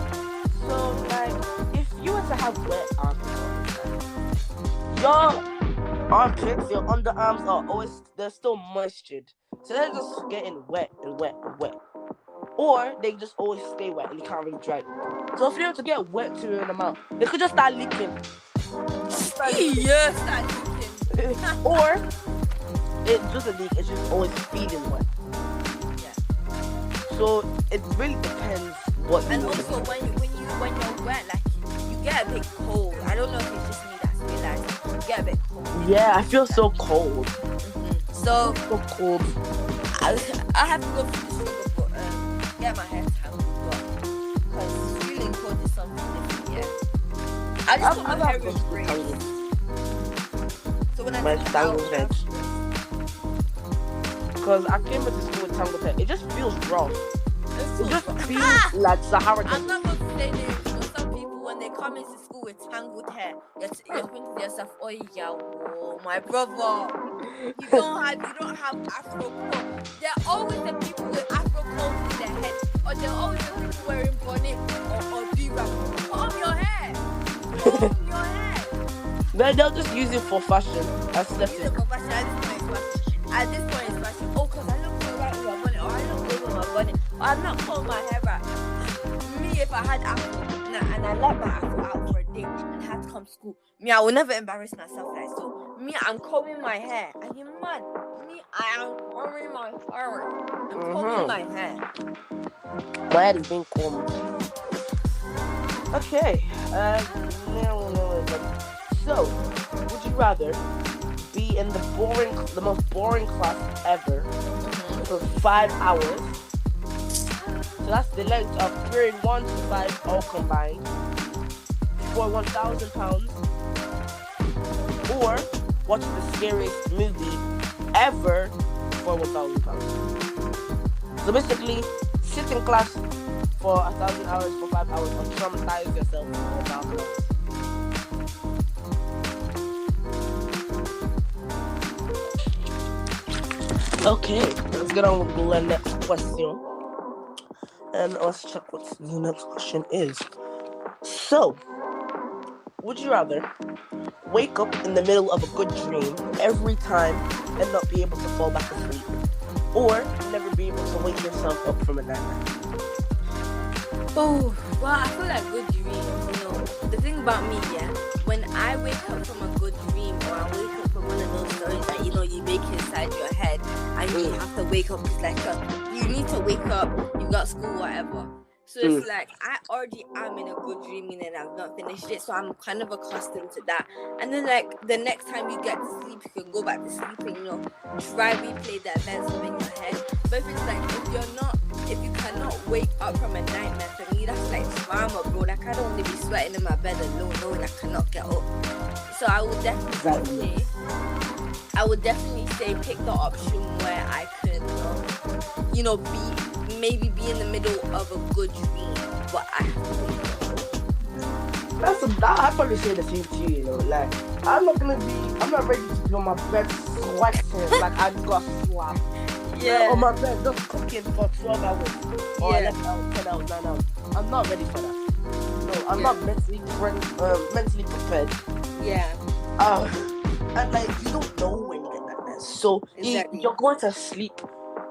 So, like, if you were to have wet armpits, your armpits, your underarms are always, they're still moistured, so they're just getting wet and wet and wet, or they just always stay wet and you can't really dry them. So if you were to get wet to an amount, they could just start leaking. Yes, start leaking. Or it doesn't leak, it's just always feeling wet. Yeah. So it really depends what you And want. also when you're wet, like, you get a bit cold. I don't know if it's just me that's realized. You get a bit cold. Yeah, I feel so cold. So cold. I have to go through the sugar, but get my hair tangled, but because feeling cold is something different. Yeah. I just put my hair in braids. So when I My take it tangled out, head. Because I came into school with tangled hair. It just feels rough. It just feels like Sahara I'm Desert. not going to say names, but some people, when they come into school with tangled hair, you're thinking to yourself, oh yeah, whoa, my brother, you don't have afro combs. There are always the people with afro combs in their head, or there are always the people wearing bonnet or do-rag. Comb your hair. Comb your hair. They'll just use it for fashion. Aesthetic. Use it for fashion. At this point it's fashion. Oh, because I look so right with my bonnet, or I look good with my bonnet, or I'm not combing my hair right. Me, if I had afro, and I let my afro out for a day and had to come to school, me, I will never embarrass myself like so. Me, I'm combing my hair. Are you mad? Me, I am combing my hair. I'm combing my hair. My head is being combed. Okay. So, would you rather be in the most boring class ever for 5 hours? So that's the length of period 1 to 5 all combined for £1,000, or watch the scariest movie ever for £1,000. So basically, sit in class for 1,000 hours for 5 hours or traumatize yourself for 1,000 hours. Okay, let's get on with the next question. And let's check what the next question is. So, would you rather wake up in the middle of a good dream every time and not be able to fall back asleep, or never be able to wake yourself up from a nightmare? Oh, well, I feel like good dreams, the thing about me, yeah, when I wake up from a good dream, or I wake up from one of those stories that, you make inside your head, and you have to wake up, it's like, you need to wake up, you got school, whatever. So it's like, I already am in a good dream, and I've not finished it, so I'm kind of accustomed to that. And then, like, the next time you get to sleep, you can go back to sleeping, try replay the events within your head. But if it's like, if you cannot wake up from a nightmare, for me, that's like trauma, bro. Like, I don't want to be sweating in my bed alone, knowing I cannot get up. So I would definitely say pick the option where I could, maybe be in the middle of a good dream, but I have to wake up. I'd probably say the same to you, like, I'm not ready to be on my bed sweating like I got slapped. Yeah. On my bed, just cooking for 12 hours. Or 11 hours, 10 hours, 9 hours. I'm not ready for that. No, I'm not mentally prepared. Yeah. And like, you don't know when you get that mess. So Exactly. you're going to sleep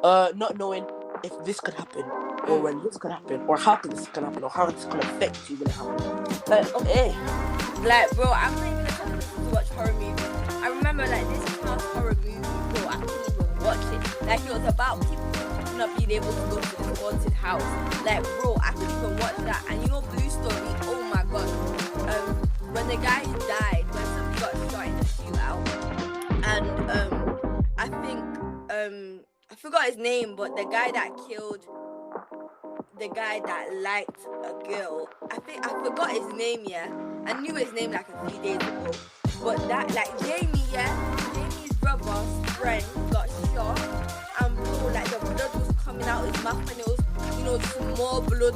not knowing if this could happen, or when this could happen, or how this can happen, or how this can affect you when it happens. Like, okay. Like, bro, I'm not even to watch horror movies. I remember, like, this house horror movie, bro, I couldn't even watch it. Like, it was about people not being able to go to this haunted house. Like, bro, I couldn't even watch that. And Blue Story, oh my god. When the guy died, when somebody got shot in the shootout, and I think I forgot his name, but the guy that killed the guy that liked a girl, I forgot his name, yeah. I knew his name like a few days ago. But that, like, Jamie's brother's friend got shot, and bro, like, the blood was coming out his mouth, and it was, just more blood.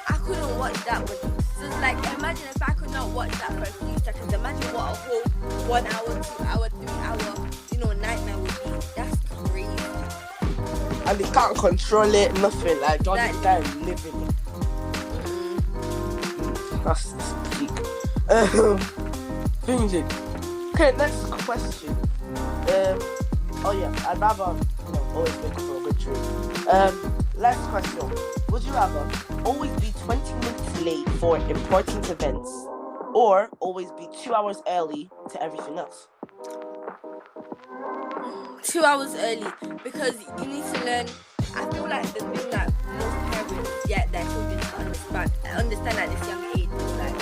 I couldn't watch that with So it's like, imagine if I could not watch that for a few seconds. Imagine what a whole 1 hour, 2 hour, 3 hour, nightmare would be. That's crazy. And they can't control it, nothing. Like, you're just guy living it. That's peak. Okay, next question. I'd rather always wake up for a good dream. Last question. Would you rather always be 20 minutes late for important events or always be 2 hours early to everything else? 2 hours early, because you need to learn. I feel like the thing that most parents get their children to understand at this young age is like,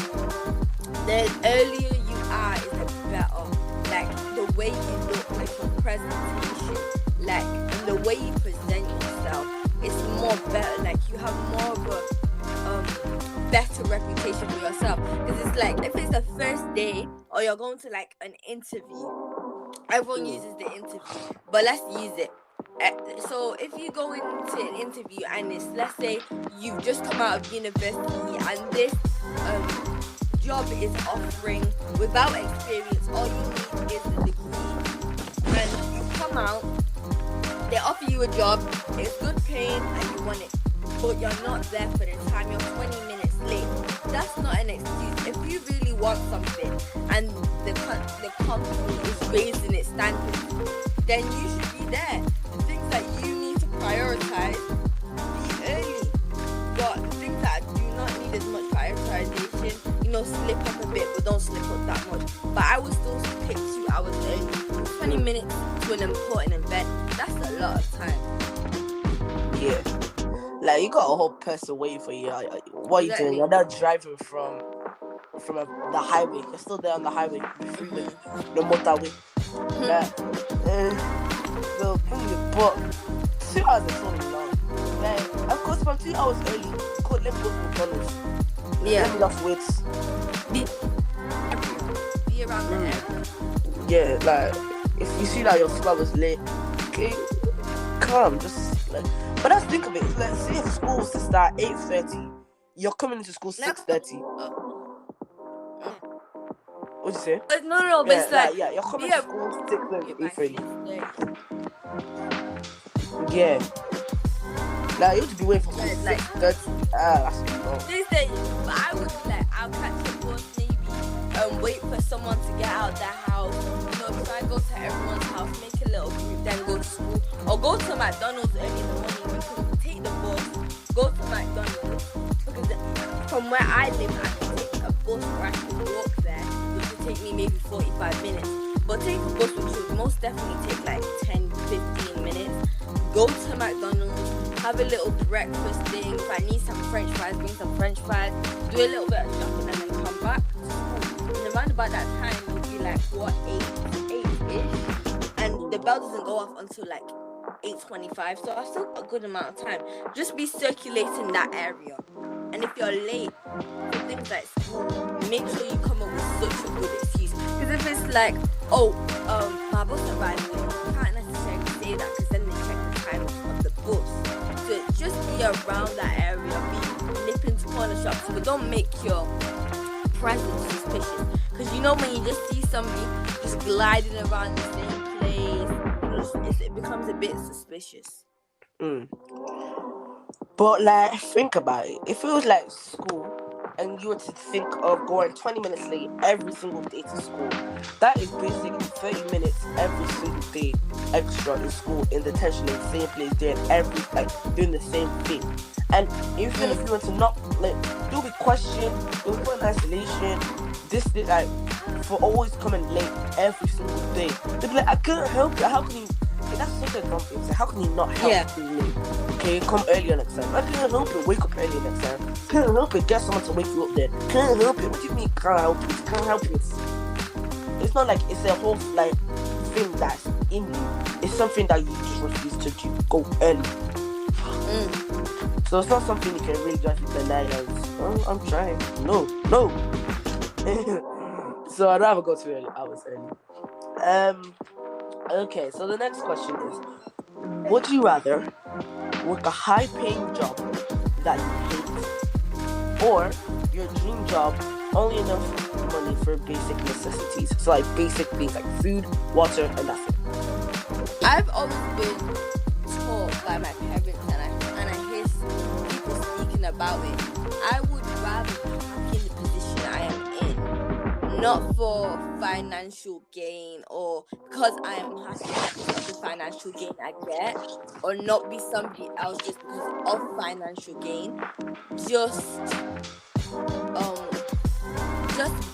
the earlier you are is the better. Like the way you look, like your presentation, like and the way you present yourself, it's more better. Like you have more of a better reputation for yourself. Because it's like, if it's the first day or you're going to like an interview, everyone uses the interview, but let's use it. So if you go into an interview and it's, let's say you've just come out of university and this job is offering without experience, all you need is a degree, and you come out, they offer you a job, it's good paying and you want it, but you're not there for the time, you're 20 minutes late. That's not an excuse. If you really want something and the company is raising its standards, then you should be there. The things that you need to prioritize, be early. But the things that do not need as much prioritization, slip up a bit, but don't slip up that much. But I would still pick 2 hours early. 20 minutes to an important event, that's a lot of time. Yeah. Like, you got a whole person waiting for you. What are you doing? You're not driving from the highway. You're still there on the highway, the freeway, the motorway. But 2 hours is so long. Like, of course, from 2 hours early, you could let me go to McDonald's. Yeah. Let me off weights. Be around the area. Yeah, like, if you see that you're 2 hours late, okay, calm, just like. But let's think of it. Let's say if school was to start 8:30, you're coming into school 6:30. What'd you say? No, but it's like, you're coming to school 6:30, 8:30. Yeah. Like, you have to be waiting for 6:30. That's too long. But I would be like, I'll catch a bus maybe, wait for someone to get out their house, try to go to everyone's house, make a little group, then go to school, or go to McDonald's early in the morning. You can take the bus, go to McDonald's, because from where I live, I can take a bus or I can walk there, which would take me maybe 45 minutes. But take a bus, which would most definitely take like 10-15 minutes. Go to McDonald's, have a little breakfast thing. If I need some French fries, bring some French fries, do a little bit of shopping, and then come back to school. And around about that time, it would be like, 8-ish? And the bell doesn't go off until like 8:25, so I've still got a good amount of time. Just be circulating that area. And if you're late for things like school, make sure you come up with such a good excuse. Because if it's like, my bus arrived, you can't necessarily say that, because then they check the time of the bus. So just be around that area, be nipping to corner shops, but don't make your presence suspicious. Because when you just see somebody just gliding around the same place, it becomes a bit suspicious. But like, think about it. If it was like school and you were to think of going 20 minutes late every single day to school, that is basically 30 minutes every single day extra in school, in detention, in the same place, doing the same thing. And even if you were to not, like, you'll be questioned, you'll be put in isolation, like, for always coming late every single day. They'll be like, I couldn't help it. How can you? That's such a dumb thing. So how can you not help being late? Okay, come earlier next time. I can't help it. Wake up earlier next time. Can't help it. Get someone to wake you up there. Can't help it. What do you mean can't help it? Can't help it. It's not like it's a whole like thing that's in you. It's something that you just refuse to do. Go early. So it's not something you can really just deny as, I'm trying. No. So I'd rather go to early hours early. Okay, so the next question is, would you rather work a high-paying job that you hate, or your dream job, only enough money for basic necessities. So like basic things like food, water, and that's it. I've always been taught by my parents, and I hear people speaking about it. I would rather be happy in the position I am in, not for financial gain or because I am happy because of the financial gain I get, or not be somebody else just because of financial gain. Just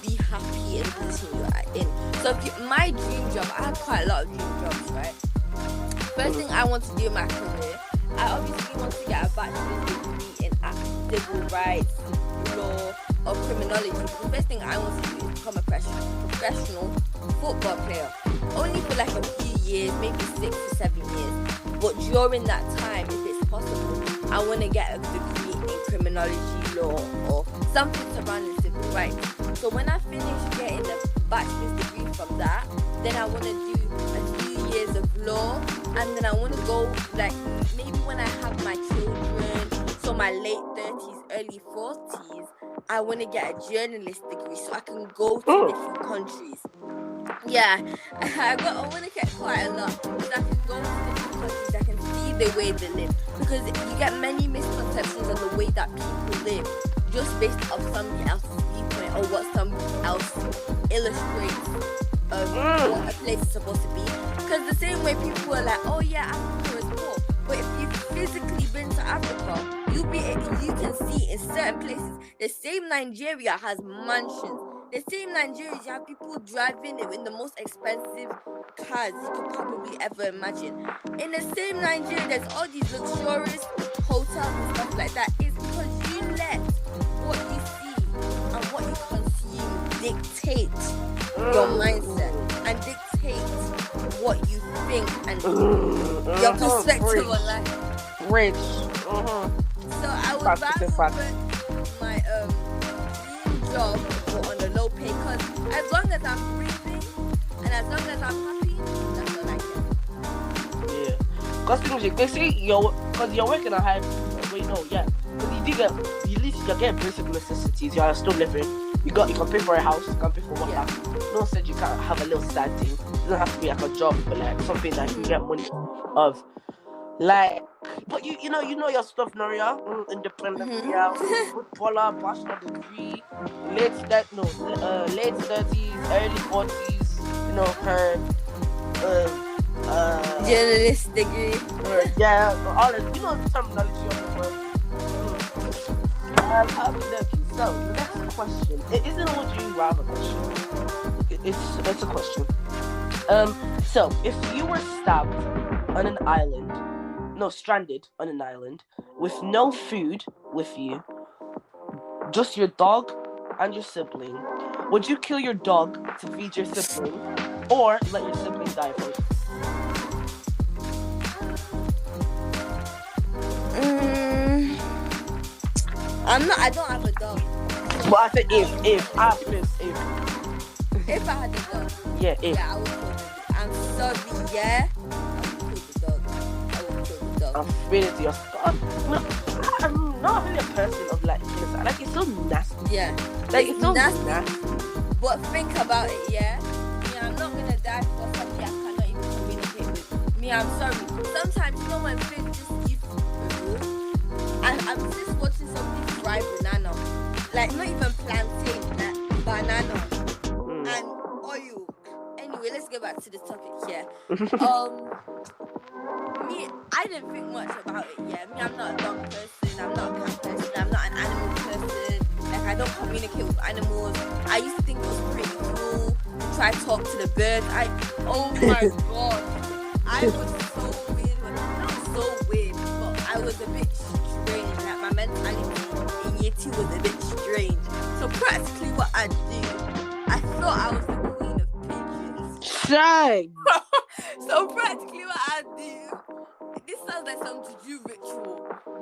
be happy in the position you are in. So my dream job, I have quite a lot of dream jobs, right? First thing I want to do in my career, I obviously want to get a bachelor's degree in civil rights, law, or criminology. The first thing I want to do is become a professional football player. Only for like a few years, maybe 6 to 7 years. But during that time, if it's possible, I want to get a degree in criminology, law, or something surrounding civil rights. So when I finish getting a bachelor's degree from that, then I want to do a few years of law, and then I want to go, like, maybe when I have my children, so my late 30s, early 40s, I want to get a journalist degree so I can go to different countries. Yeah, I want to get quite a lot so I can go to different countries, I can see the way they live, because you get many misconceptions on the way that people live just based off somebody else's viewpoint or what somebody else illustrates what a place is supposed to be. Because the same way people are like, oh yeah, Africa is poor, but if you've physically been to Africa, you can see in certain places the same Nigeria has mansions. The same Nigeria, you have people driving in the most expensive cars you could probably ever imagine. In the same Nigeria, there's all these luxurious hotels and stuff like that. It's because you let what you see and what you consume dictate your mindset and dictate what you think and your perspective on life. Rich. So I would rather work my dream job on a low pay, because as long as I'm breathing and as long as I'm happy, that's all I care. Yeah. Because they say because you're working a high. Wait, no, yeah. Because you do get, at least you get basic necessities. You are still living. You can pay for a house. You can pay for water. No one said you can't have a little side thing. It doesn't have to be like a job, but like something that you can get money of. Like, but you know your stuff, Nuria. Independent, yeah. Footballer, bachelor degree, late 30s, early 40s. You know her. Journalist degree. All of, you know the terminology of the word. So the next question. It isn't a would you rather question. It's a question. So if you were stabbed on an island, stranded on an island with no food with you, just your dog and your sibling, would you kill your dog to feed your sibling, or let your sibling die first? I don't have a dog. But I said if I had a dog. Yeah, I would kill it. I'm sorry, yeah. I would kill the dog. I'm feeling to your stuff. I'm not really a person of like genocide. Like, it's so nasty. Yeah. Like, it's so nasty. But think about it, yeah. I'm not gonna die for something I cannot even communicate with. I'm sorry. Sometimes, when things just eat I'm just watching somebody fry banana. Like, not even plantain, like banana. And oil. Anyway, let's get back to the topic here. I didn't think much about it, yeah. I'm not a dog person, I'm not a cat person, I'm not an animal person. Like, I don't communicate with animals. I used to think it was pretty cool to try to talk to the birds. Oh my god. I was so weird. Not so weird, but I was a bit strange. Like, my mentality in year 2 was a bit strange. So practically what I do, I thought I was the queen of pigeons. Shang! So practically what I do, this sounds like some juju ritual,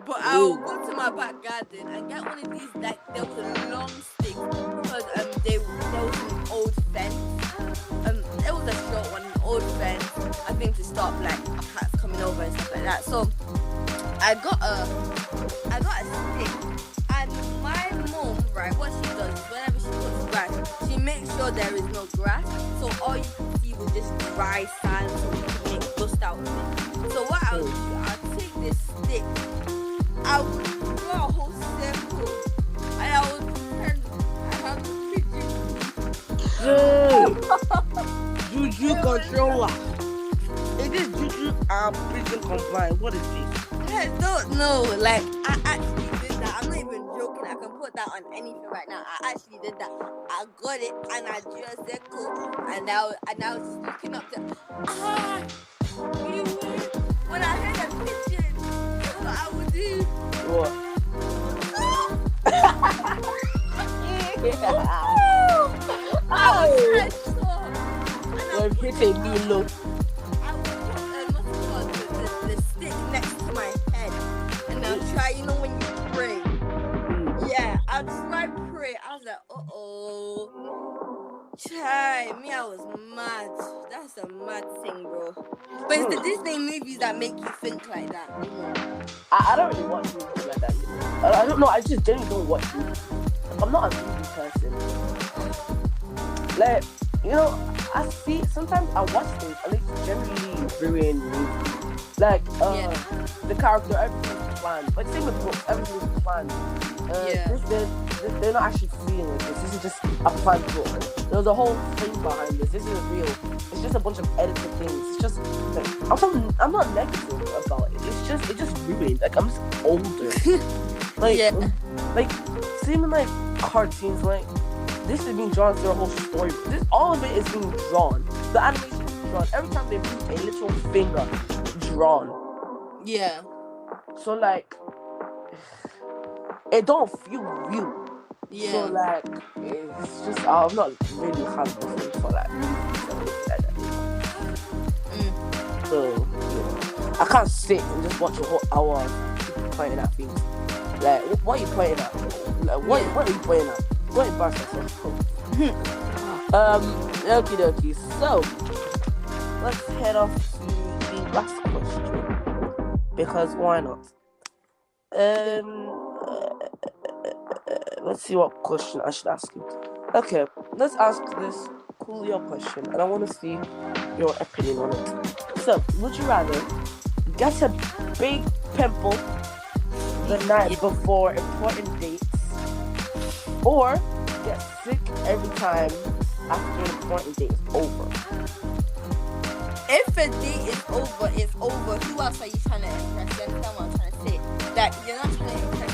but I will go to my back garden and get one of these, like, there was a long stick, because there was an old fence, there was a short one, an old fence, I think, to stop like cats coming over and stuff like that. So I got a stick, and my mom, right, what sure there is no grass. So all you can see was just dry sand, so you can make dust out of it. So what I'll do, I'll take this stick, I would draw a whole circle, and I would pretend I have a pigeon. Juju controller. It is Juju and pigeon combined. What is this? I don't know. Like, I actually did that. I'm not even joking. I can put that on anything right now. I actually did that. I got it and I drew a circle, and I was just looking up to. You win. When I heard a pigeon, guess what I would do? What? I was head sore. When hitting me low. I would put the stick next to my head, and I'll try. You know when you pray. Yeah, I'll try pray. I was like, try me. I was mad. That's a mad thing, bro. But it's the Disney movies that make you think like that. I don't really watch movies like that. I don't know. I just genuinely don't watch movies. I'm not a movie person. Like, you know, I see. Sometimes I watch things and it's generally ruin movies. Like, the character, everything's planned. Like, same with books, everything's planned. They're not actually feeling it. This is just a planned book. There's a whole thing behind this. This isn't real. It's just a bunch of edited things. It's just like, I'm not negative about it. It just ruined. Like, I'm just older. Like same in like cartoons. Like, this is being drawn through a whole story. All of it is being drawn. The animation is drawn. Every time they move a little finger, drawn. Yeah. So like, it don't feel real. Yeah. So like, it's just I'm not really happy for like that. So I can't sit and just watch a whole hour of people pointing at things. Like, what are you pointing at? Like, what are you pointing at? Go embarrass yourself. Okie dokie. So let's head off to the last question, because why not? Let's see what question I should ask you. Okay, let's ask this coolio question, and I want to see your opinion on it. So, would you rather get a big pimple the night before important dates, or get sick every time after an important date is over? If a date is over, it's over. Who else are you trying to impress? You understand what I'm trying to say? That you're not trying to impress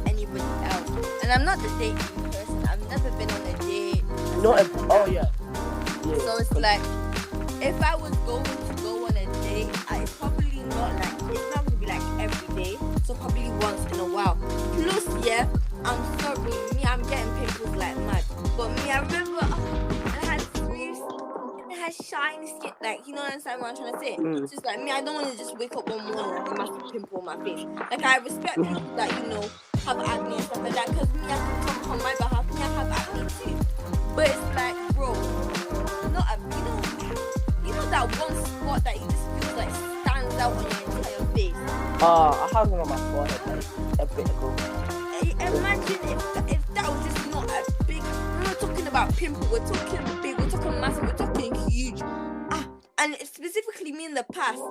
anybody else. And I'm not the dating person. I've never been on a date. Yeah. So it's like, if I was going to go on a date, it's probably not like, it's not going to be like every day. So probably once in a while. Plus, yeah, I'm sorry. I'm getting pimples like mad. But I remember I had shiny skin, like, you know what I'm trying to say? It's just like I don't want to just wake up one morning and have a massive pimple on my face. Like, I respect people that, have acne and stuff like that, because I can talk on my behalf. I have acne too. But it's like, bro, not that one spot that you just feel like stands out on your entire face. I have one on my forehead like a bit ago. Imagine if that was just not a big. We're not talking about pimple. We're talking big. We're talking massive. We're talking huge. And specifically me in the past,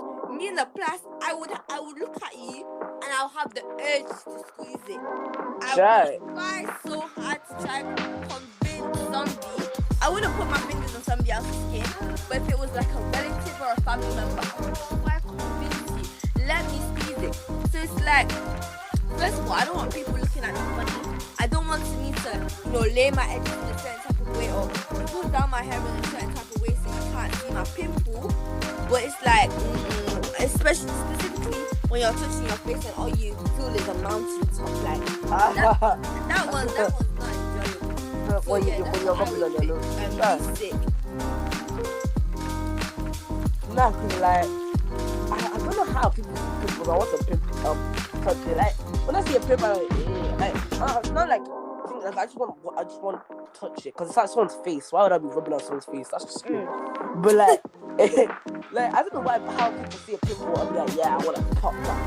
I would look at you and I'll have the urge to squeeze it. I would try so hard to try to convince somebody. I wouldn't put my fingers on somebody else's skin, but if it was like a relative or a family member, I would try to convince you. Let me squeeze it. So it's like, first of all, I don't want people looking at me funny. I don't want to need to, lay my edges in a certain type of way, or put down my hair in a certain type of way so you can't see my pimple. But it's like, specifically when you're touching your face and all you feel is a mountain top, like that was not enjoyable. When you're rubbing on your nose. Sick. No, because like, I don't know how people see pimples. I want a pimple. Like, when I see a pimple, it's not like, I just want to touch it, because it's like someone's face. Why would I be rubbing on someone's face? That's just screwed. But like, like, I don't know how people see a pimple and be like, yeah, I want to pop that.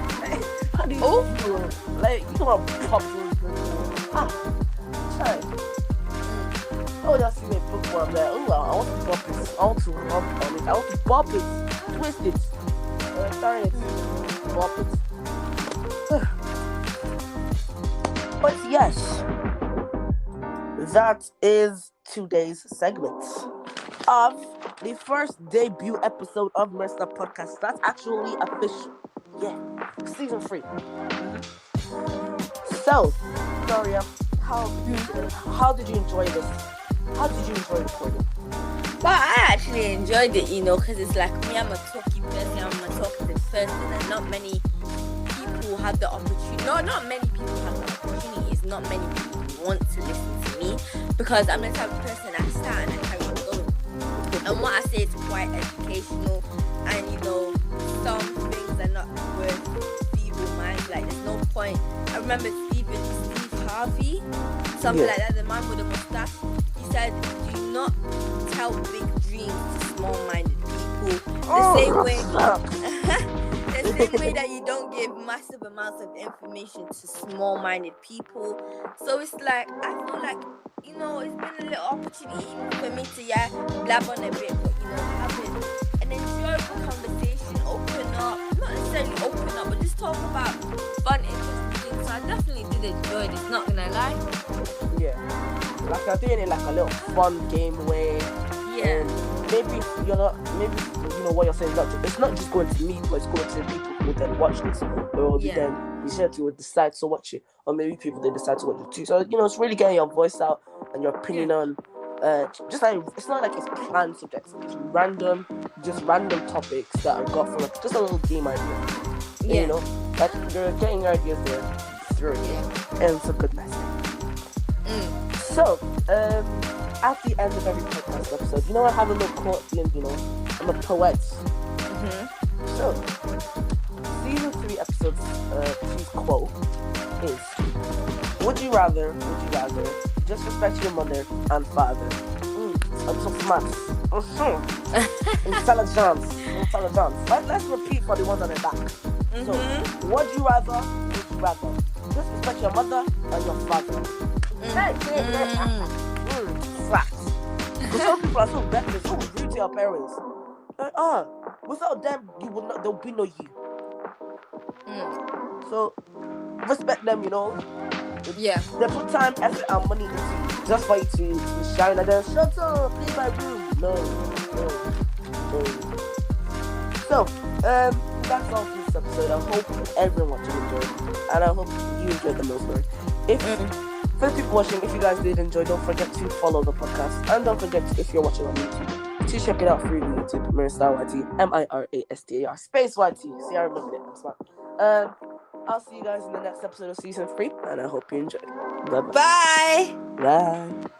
How do you feel? Like, you don't want to pop those pimples. Try. Oh, just see me book one. I'm like, oh, I want to bop it. I want to hump on it. I want to bop it, twist it, turn it, bop it. But yes, that is today's segment of the first debut episode of MiraStar Podcast. That's actually official. Yeah, season 3. So, Nuria, how did you enjoy this? How did you enjoy recording? Well, I actually enjoyed it, because it's like me, I'm a talky person, I'm a talkative person, and not many people have the opportunity. No, not many people have the opportunities. Not many people want to listen to me because I'm the type of person I stand and carry on going. And what I say is quite educational, and some things are not worth feeble minds. Like there's no point. I remember Steve Harvey, something like that. The man with the mustache. He said, "Do not tell big dreams to small-minded people." The same way that you don't give massive amounts of information to small-minded people. So it's like, I feel like, it's been a little opportunity for me to, blab on a bit, but, have an enjoyable conversation, open up, not necessarily open up, but just talk about fun, interesting things. So I definitely did enjoy this, not gonna lie. Yeah. Like I'm doing it like a little fun game way. Yeah. Maybe what you're saying is it's not just going to me, but it's going to people who then watch this, or then you said you would decide to watch it, or maybe people they decide to watch it too. So it's really getting your voice out and your opinion on just like it's not like it's planned subjects, it's random topics that I got from just a little game idea. Yeah. Like you're getting your ideas there through it, and it's a good message. So, at the end of every podcast episode, I have a little quote feeling, I'm a poet. So, season 3 episode 2's quote is, would you rather just respect your mother and father? I'm so smart. Intelligence. Let's repeat for the ones on the back. So, would you rather just respect your mother and your father? Facts. Because some people are so reckless, so rude to your parents. Like, without them, there'll be no you. So, respect them, Yeah. They put time, effort, and money into you just for you to shine and then shut up, leave my room. No. So, that's all for this episode. I hope everyone enjoyed it. And I hope you enjoyed the most part. For the people watching, if you guys did enjoy, don't forget to follow the podcast. And don't forget, if you're watching on YouTube, to check it out free on YouTube. MiraStar YT, MiraStar space YT. See, I remember it. I'm smart. I'll see you guys in the next episode of season 3, and I hope you enjoy. Bye-bye. Bye. Bye.